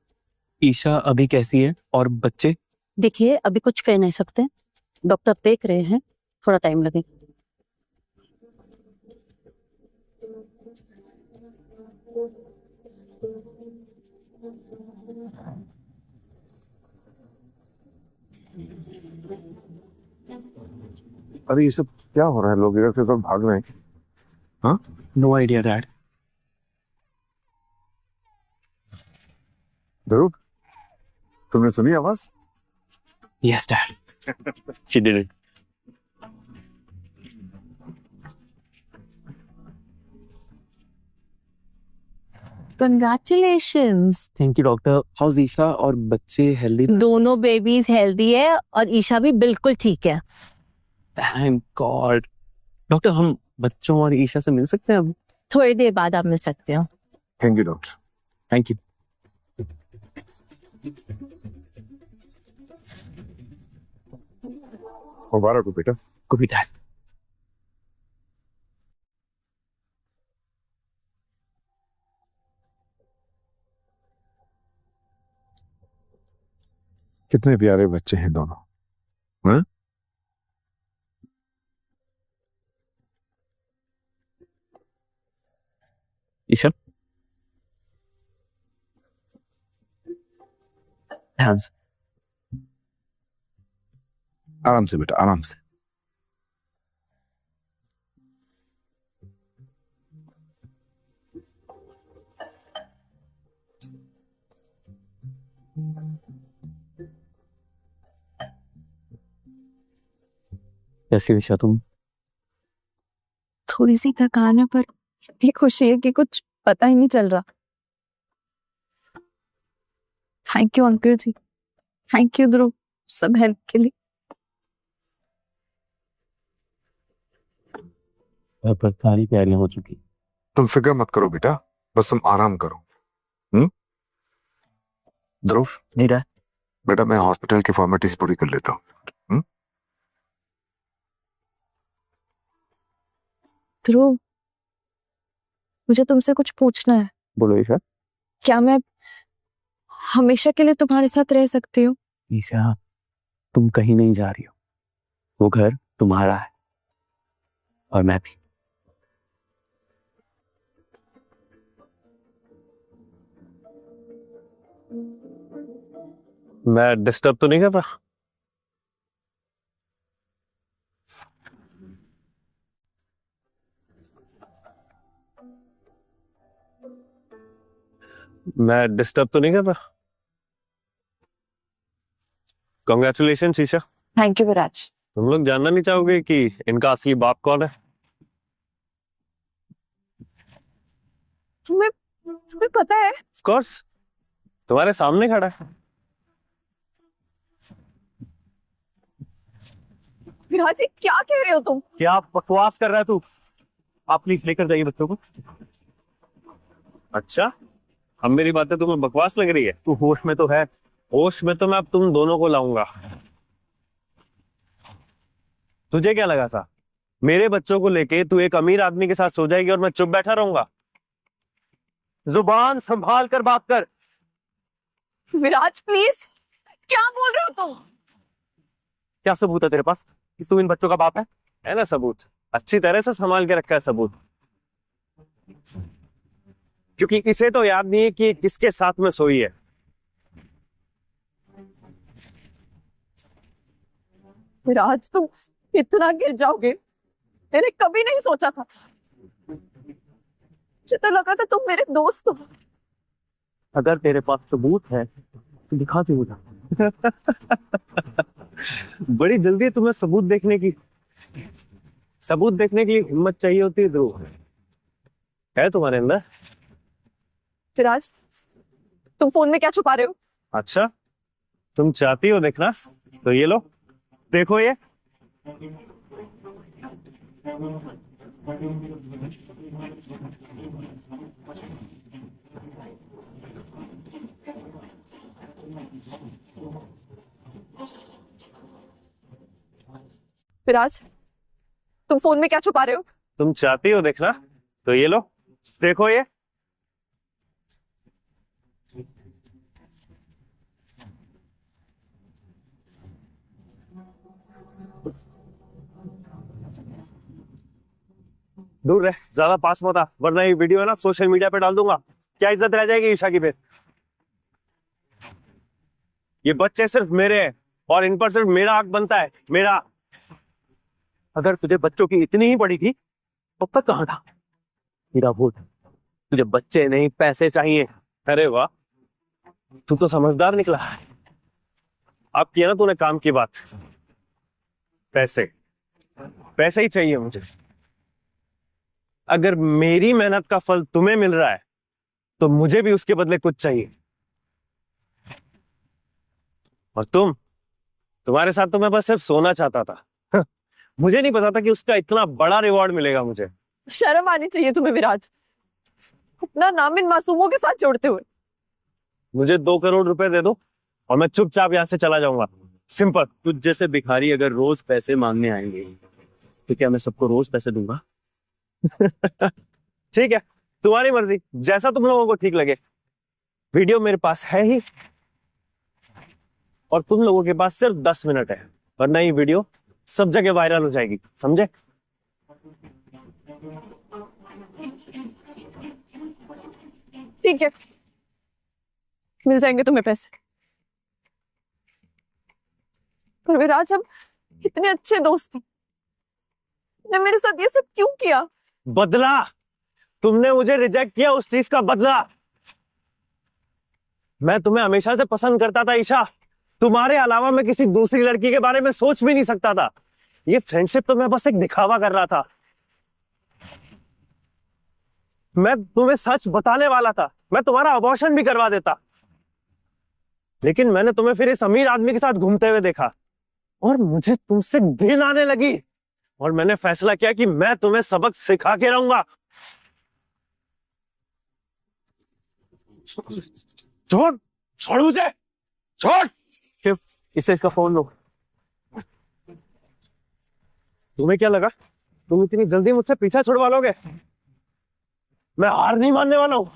ईशा अभी कैसी है और बच्चे? देखिए, अभी कुछ कह नहीं सकते, डॉक्टर देख रहे हैं, थोड़ा टाइम लगेगा। अरे ये सब क्या हो रहा है? लोग इधर से तो भाग रहे हैं। हाँ, नो आइडिया डैड। ध्रुव, तुमने सुनी आवाज? Yes dad, she did it. Congratulations. Thank you doctor. How's Isha और बच्चे हेल्दी? दोनों बेबीज हेल्दी है और ईशा भी बिल्कुल ठीक है। Thank God. डॉक्टर, हम बच्चों और ईशा से मिल सकते हैं अब? थोड़ी देर बाद आप मिल सकते हो। Thank you doctor. Thank you. मुबारक हो बेटा। Good dad. कितने प्यारे बच्चे हैं दोनों। हाँ? ईशा, ध्यान से। आराम से बेटा, आराम से। कैसी ईशा तुम? थोड़ी सी थकान है, पर इतनी खुशी है कि कुछ पता ही नहीं चल रहा। Thank you uncle ji, thank you Dhruv, सब हेल्प के लिए। पर सारी तैयारियां हो चुकी। तुम फिक्र मत करो बेटा, बस तुम आराम करो। ध्रुव, नहीं डैड। बेटा मैं हॉस्पिटल की फॉर्मेलिटीज पूरी कर लेता हूँ। ध्रुव, मुझे तुमसे कुछ पूछना है। बोलो ईशा। क्या मैं हमेशा के लिए तुम्हारे साथ रह सकती हूँ? ईशा, तुम कहीं नहीं जा रही हो, वो घर तुम्हारा है और मैं भी। मैं डिस्टर्ब तो नहीं कर रहा? मैं डिस्टर्ब तो नहीं कर रहा? कॉन्ग्रेचुलेशन ईशा। थैंक यू विराज। तुम लोग जानना नहीं चाहोगे कि इनका असली बाप कौन है? तुम्हें तुम्हें पता है ऑफ कोर्स, तुम्हारे सामने खड़ा है। विराज जी क्या कह रहे हो तुम? क्या बकवास कर रहा है तू? आप प्लीज लेकर जाइए बच्चों को। अच्छा, अब मेरी बातें तुम्हें बकवास लग रही है? तू होश में तो है? होश में तो मैं अब तुम दोनों को लाऊंगा। तुझे क्या लगा था मेरे बच्चों को लेके तू एक अमीर आदमी के साथ सो जाएगी और मैं चुप बैठा रहूंगा? जुबान संभाल कर बात कर। विराज प्लीज, क्या बोल रहे हो तुम? क्या सबूत है तेरे पास कि तू इन बच्चों का बाप है? है ना सबूत, अच्छी तरह से संभाल के रखा है सबूत, क्योंकि इसे तो याद नहीं है कि किसके साथ में सोई है। विराज तुम इतना गिर जाओगे मैंने कभी नहीं सोचा था। मुझे तो लगा था तुम मेरे दोस्त हो। अगर तेरे पास सबूत है तो दिखा दे मुझे। बड़ी जल्दी है तुम्हें सबूत देखने की। सबूत देखने के लिए हिम्मत चाहिए होती है ध्रुव, है तुम्हारे अंदर? विराज तुम फोन में क्या छुपा रहे हो? अच्छा, तुम चाहती हो देखना तो ये लो, देखो ये। विराज तुम फोन में क्या छुपा रहे हो? तुम चाहती हो देखना तो ये लो, देखो ये। दूर रह, ज्यादा पास मत आ, वरना ये वीडियो है ना सोशल मीडिया पे डाल दूंगा। क्या इज्जत रह जाएगी ईशा की फिर? ये बच्चे सिर्फ मेरे हैं और इन पर सिर्फ मेरा हक बनता है, मेरा। अगर तुझे बच्चों की इतनी ही पड़ी थी तो तब तक कहां था? मेरा भूल, तुझे बच्चे नहीं पैसे चाहिए। अरे वाह, तू तो समझदार निकला। अब किया ना तूने काम की बात। पैसे, पैसे ही चाहिए मुझे। अगर मेरी मेहनत का फल तुम्हें मिल रहा है तो मुझे भी उसके बदले कुछ चाहिए। और तुम्हारे साथ तो मैं बस सिर्फ सोना चाहता था। मुझे नहीं पता था कि उसका इतना बड़ा रिवॉर्ड मिलेगा मुझे। शर्म आनी चाहिए तुम्हें विराज, अपना नाम इन मासूमों के साथ जोड़ते हुए। मुझे 2 करोड़ रुपए दे दो और मैं चुपचाप यहां से चला जाऊंगा। सिंपल। तुझ जैसे भिखारी अगर रोज पैसे मांगने आएंगे तो क्या मैं सबको रोज पैसे दूंगा? ठीक है, तुम्हारी मर्जी, जैसा तुम लोगों को ठीक लगे। वीडियो मेरे पास है ही और तुम लोगों के पास सिर्फ 10 मिनट है, वरना ये वीडियो सब जगह वायरल हो जाएगी, समझे? ठीक है, मिल जाएंगे तुम्हें पैसे। पर विराज हम इतने अच्छे दोस्त थे, तुमने मेरे साथ ये सब क्यों किया? बदला, तुमने मुझे रिजेक्ट किया, उस चीज का बदला। मैं तुम्हें हमेशा से पसंद करता था ईशा, तुम्हारे अलावा मैं किसी दूसरी लड़की के बारे में सोच भी नहीं सकता था। ये फ्रेंडशिप तो मैं बस एक दिखावा कर रहा था। मैं तुम्हें सच बताने वाला था, मैं तुम्हारा अबॉर्शन भी करवा देता, लेकिन मैंने तुम्हें फिर इस अमीर आदमी के साथ घूमते हुए देखा और मुझे तुमसे घिन आने लगी और मैंने फैसला किया कि मैं तुम्हें सबक सिखा के रहूंगा। छोड़, छोड़ मुझे, छोड़। इससे इसका फोन लो। तुम्हें क्या लगा तुम इतनी जल्दी मुझसे पीछा छुड़वा लोगे? मैं हार नहीं मानने वाला हूं।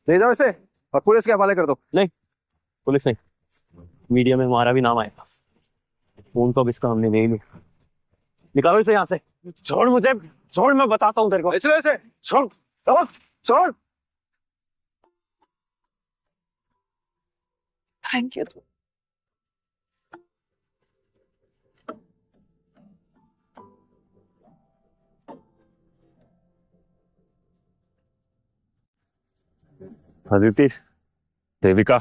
ले जाओ इसे और पुलिस के हवाले कर दो। नहीं, पुलिस नहीं, मीडिया में हमारा भी नाम आएगा। फोन तो अब इसका हमने ले लिया, निकालो इसे यहाँ से। छोड़ मुझे, छोड़, मैं बताता हूँ तेरे को। इसे छोड़, छोड़। Thank you. अदिति, देविका,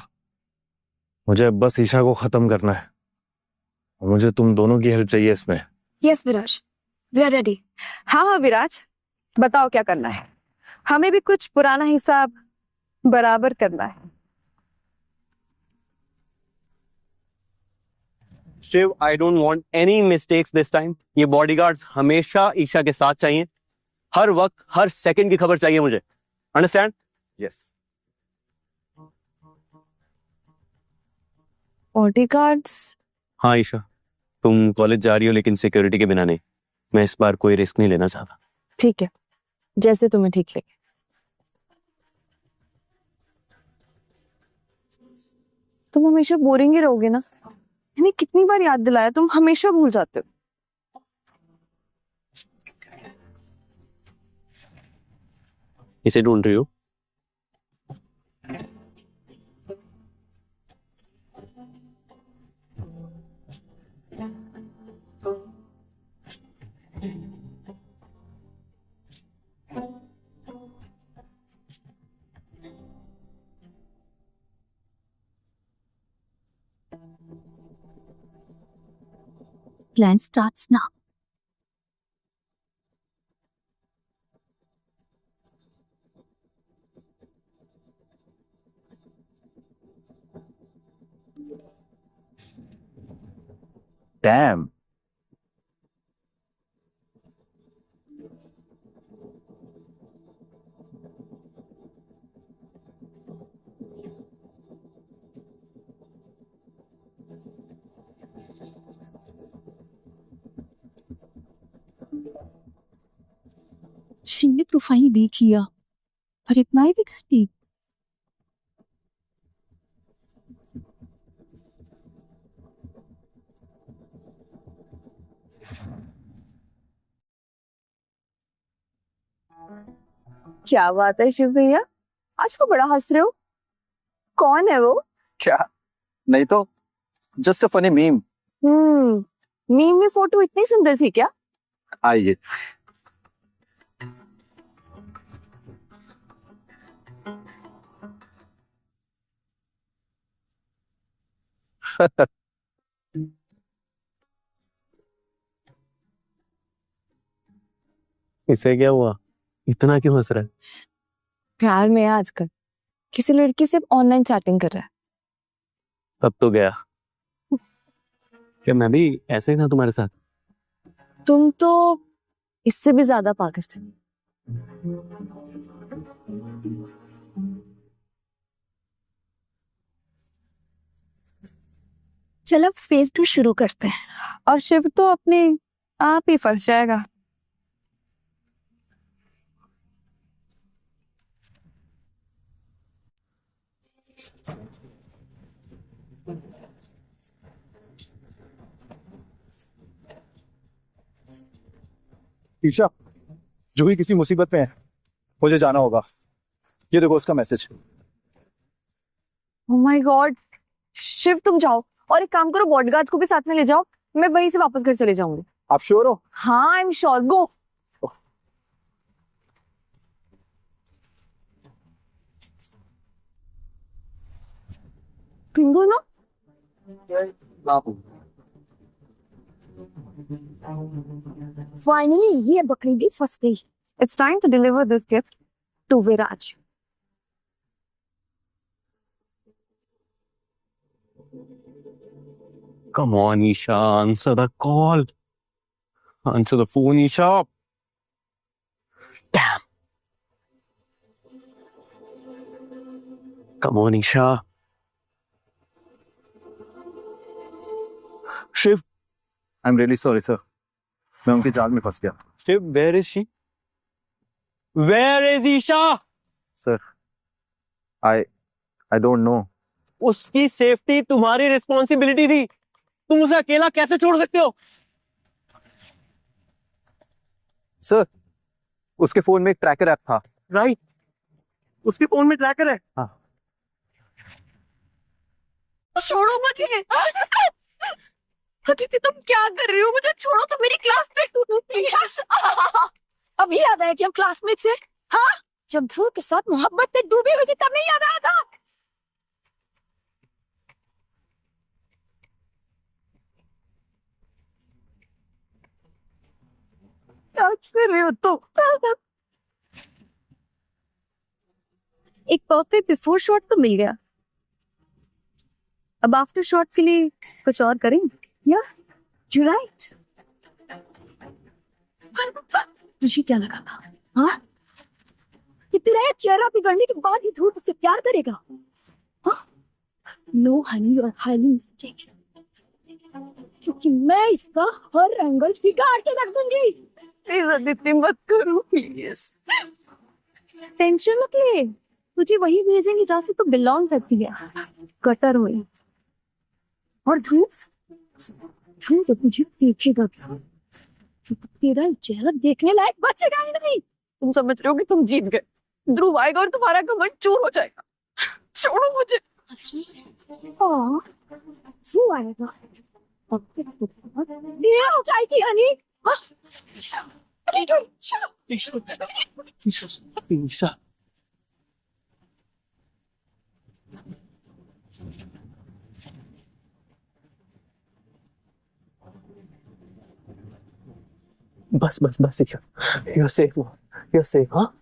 मुझे बस ईशा को खत्म करना है और मुझे तुम दोनों की हेल्प चाहिए इसमें। Yes Viraj, we are ready. हाँ हाँ विराज, बताओ क्या करना है। हमें भी कुछ पुराना हिसाब बराबर करना है। Shiv, I don't want any mistakes this time. ये बॉडीगार्ड्स हमेशा ईशा के साथ चाहिए, हर वक्त हर सेकंड की खबर चाहिए मुझे। अंडरस्टैंड? यस। बॉडीगार्ड्स? हाँ ईशा, तुम कॉलेज जा रही हो लेकिन सिक्योरिटी के बिना नहीं। मैं इस बार कोई रिस्क नहीं लेना चाहता। ठीक है, जैसे तुम्हें ठीक लगे। तुम हमेशा बोरिंग ही रहोगे ना? मैंने कितनी बार याद दिलाया, तुम हमेशा भूल जाते हो। इसे ढूंढ रही हो? Plan starts now. Dam. Shinde profile देख लिया पर रिप्लाई भी कर दी। क्या बात है शिव भैया, आज तो बड़ा हंस रहे हो। कौन है वो? क्या? नहीं तो just a funny meme. Meme में फोटो इतनी सुंदर थी क्या? आइए। इसे क्या हुआ? इतना क्यों हंस रहा है? प्यार में है आजकल, किसी लड़की से ऑनलाइन चैटिंग कर रहा है। तब तो गया। क्या मैं भी ऐसे ही था तुम्हारे साथ? तुम तो इससे भी ज्यादा पागल थे। चलो फेज 2 शुरू करते हैं। और शिव तो अपने आप ही फंस जाएगा। ईशा, जूही किसी मुसीबत में है, मुझे जाना होगा। ये देखो उसका message. Oh my God, Shiv तुम जाओ और एक काम करो, बॉडीगार्ड को भी साथ में ले जाओ। मैं वहीं से वापस घर चले जाऊंगी। आप श्योर हो? हाँ, आई एम श्योर, गो। तुम दोनों? फाइनली ये बकरी भी फंस गई। It's time to deliver this gift to Viraj. Come on, Isha, answer the call. Answer the phone, Isha. Damn. Come on, Isha. Shiv. I'm really sorry, sir. मैं उनके जाल में फंस गया। Shiv, where is she? Where is Isha? Sir, I don't know. उसकी safety तुम्हारी responsibility थी। तुम उसे अकेला कैसे छोड़ सकते हो? सर, उसके फोन में एक ट्रैकर ऐप था। राइट, उसके फोन में ट्रैकर है। हाँ। छोड़ो मुझे। अदिति तुम क्या कर रही हो? मुझे छोड़ो, तो मेरी क्लासमेट हूँ प्लीज। अभी याद आया कि हम क्लासमेट्स हैं। हाँ, जब ध्रुव के साथ मोहब्बत में डूबी हुई थी तब नहीं याद आया था? क्या कर रहे हो तुम? एक परफेक्ट बिफोर शॉट तो मिल गया, अब आफ्टर शॉट के लिए कुछ और करें। या यू राइट। तुझे क्या लगा था हाँ कि तेरा चेहरा बिगड़ने के बाद ही ध्रुव उससे प्यार करेगा? No honey, you are highly mistaken, क्योंकि मैं इसका हर एंगल बिगाड़ के रख दूंगी। प्लीज अदिति मत करो प्लीज। टेंशन मत ले, तुझे वही भेजेंगे जहाँ से तू बिलोंग करती है, कटर हुई। और ध्रुव, ध्रुव तो तुझे देखेगा भी, क्योंकि तेरा चेहरा देखने लायक बचेगा ही नहीं। तुम समझ रहे हो कि तुम जीत गए, ध्रुव आएगा और तुम्हारा घमंड चूर हो जाएगा। छोड़ो मुझे। हाँ, ध्रुव आएगा तब तक तो देर हो जाएगी हनी। हाँ? ईशा बस बस बस Isha, you're safe now. You're safe, हाँ?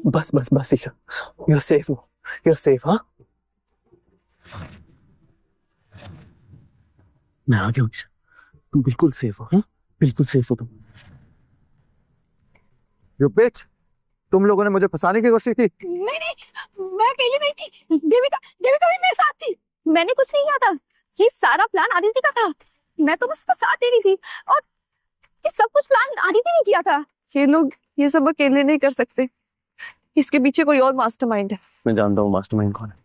बस बस बस Isha, you're safe now. You're safe, हाँ? मैं आ गया हूँ ईशा, तुम बिल्कुल सेफ हो, हाँ? बिल्कुल सेफ हो तुम। यू बिच, तुम लोगों ने मुझे फंसाने की कोशिश की। नहीं, मैं अकेली नहीं थी, देविका देविका भी मेरे साथ थी। मैंने कुछ नहीं किया था, ये सारा प्लान आदित्य का था। मैं तो बस उसका साथ दे रही थी, और ये सब कुछ प्लान आदित्य ने किया था। ये लोग ये सब अकेले नहीं कर सकते, इसके पीछे कोई और मास्टरमाइंड है। मैं जानता हूँ मास्टरमाइंड कौन है।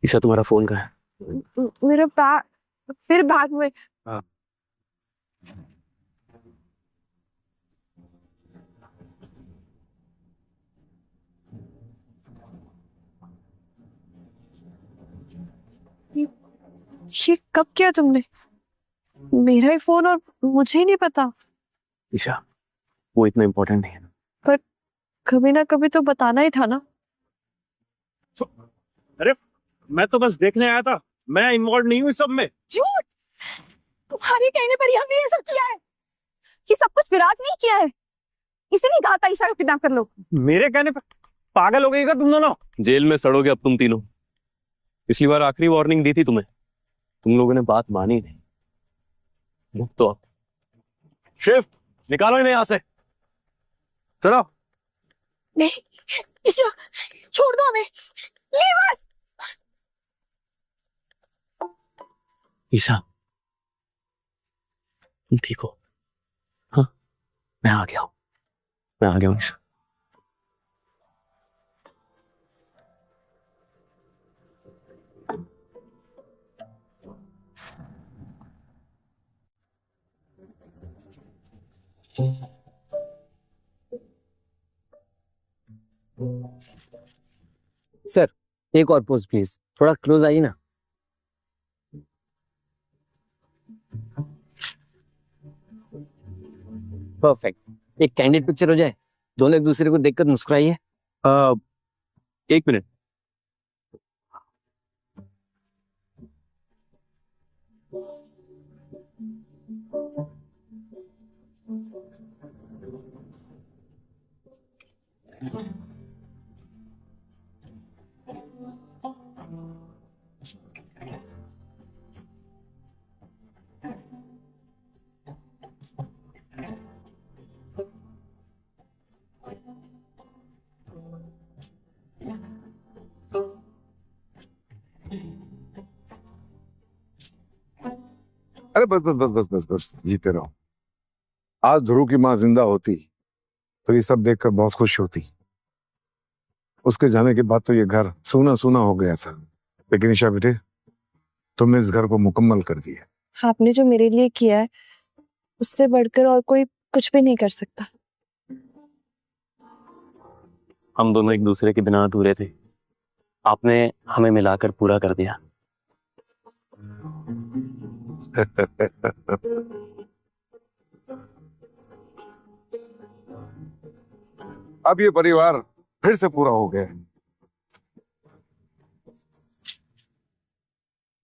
ईशा तुम्हारा फोन कहाँ है? मेरे बैग में। हाँ। ये कब किया तुमने? मेरा ही फोन और मुझे ही नहीं पता। ईशा वो इतना इम्पोर्टेंट नहीं है ना। पर कभी ना कभी तो बताना ही था ना। अरे मैं तो बस देखने आया था, मैं इन्वॉल्व नहीं हूँ इस सब में। झूठ! तुम्हारे कहने पर ही हमने ये सब किया है। ये सब कुछ विराज नहीं किया है, इसी ने कहा था ईशा को किडनैप कर लो। मेरे कहने पर पागल हो गई क्या तुम दोनों? जेल में सड़ोगे अब तुम तीनों। पिछली बार आखिरी वार्निंग दी थी तुम्हें, तुम लोगों ने बात मानी नहीं। तो अब शिफ्ट निकालो इन्हें यहाँ से, चलो। नहीं ईशा, छोड़ दो हमें, लीव अस। ईशा तुम ठीक हो? हाँ मैं आ गया हूँ, मैं आ गया हूँ ईशा। सर एक और पोज प्लीज, थोड़ा क्लोज आइए ना। परफेक्ट, एक कैंडिड पिक्चर हो जाए, दोनों एक दूसरे को देखकर मुस्कुराइए। एक मिनट, अरे बस बस बस बस बस बस, जीते रहो। आज ध्रुव की माँ जिंदा होती तो ये सब देखकर बहुत खुश होती। उसके जाने के बाद तो ये घर सूना सूना हो गया था, लेकिन ईशा बेटे तुमने इस घर को मुकम्मल कर दिया। आपने जो मेरे लिए किया है उससे बढ़कर और कोई कुछ भी नहीं कर सकता। हम दोनों एक दूसरे के बिना अधूरे थे, आपने हमें मिलाकर पूरा कर दिया। अब ये परिवार फिर से पूरा हो गया है।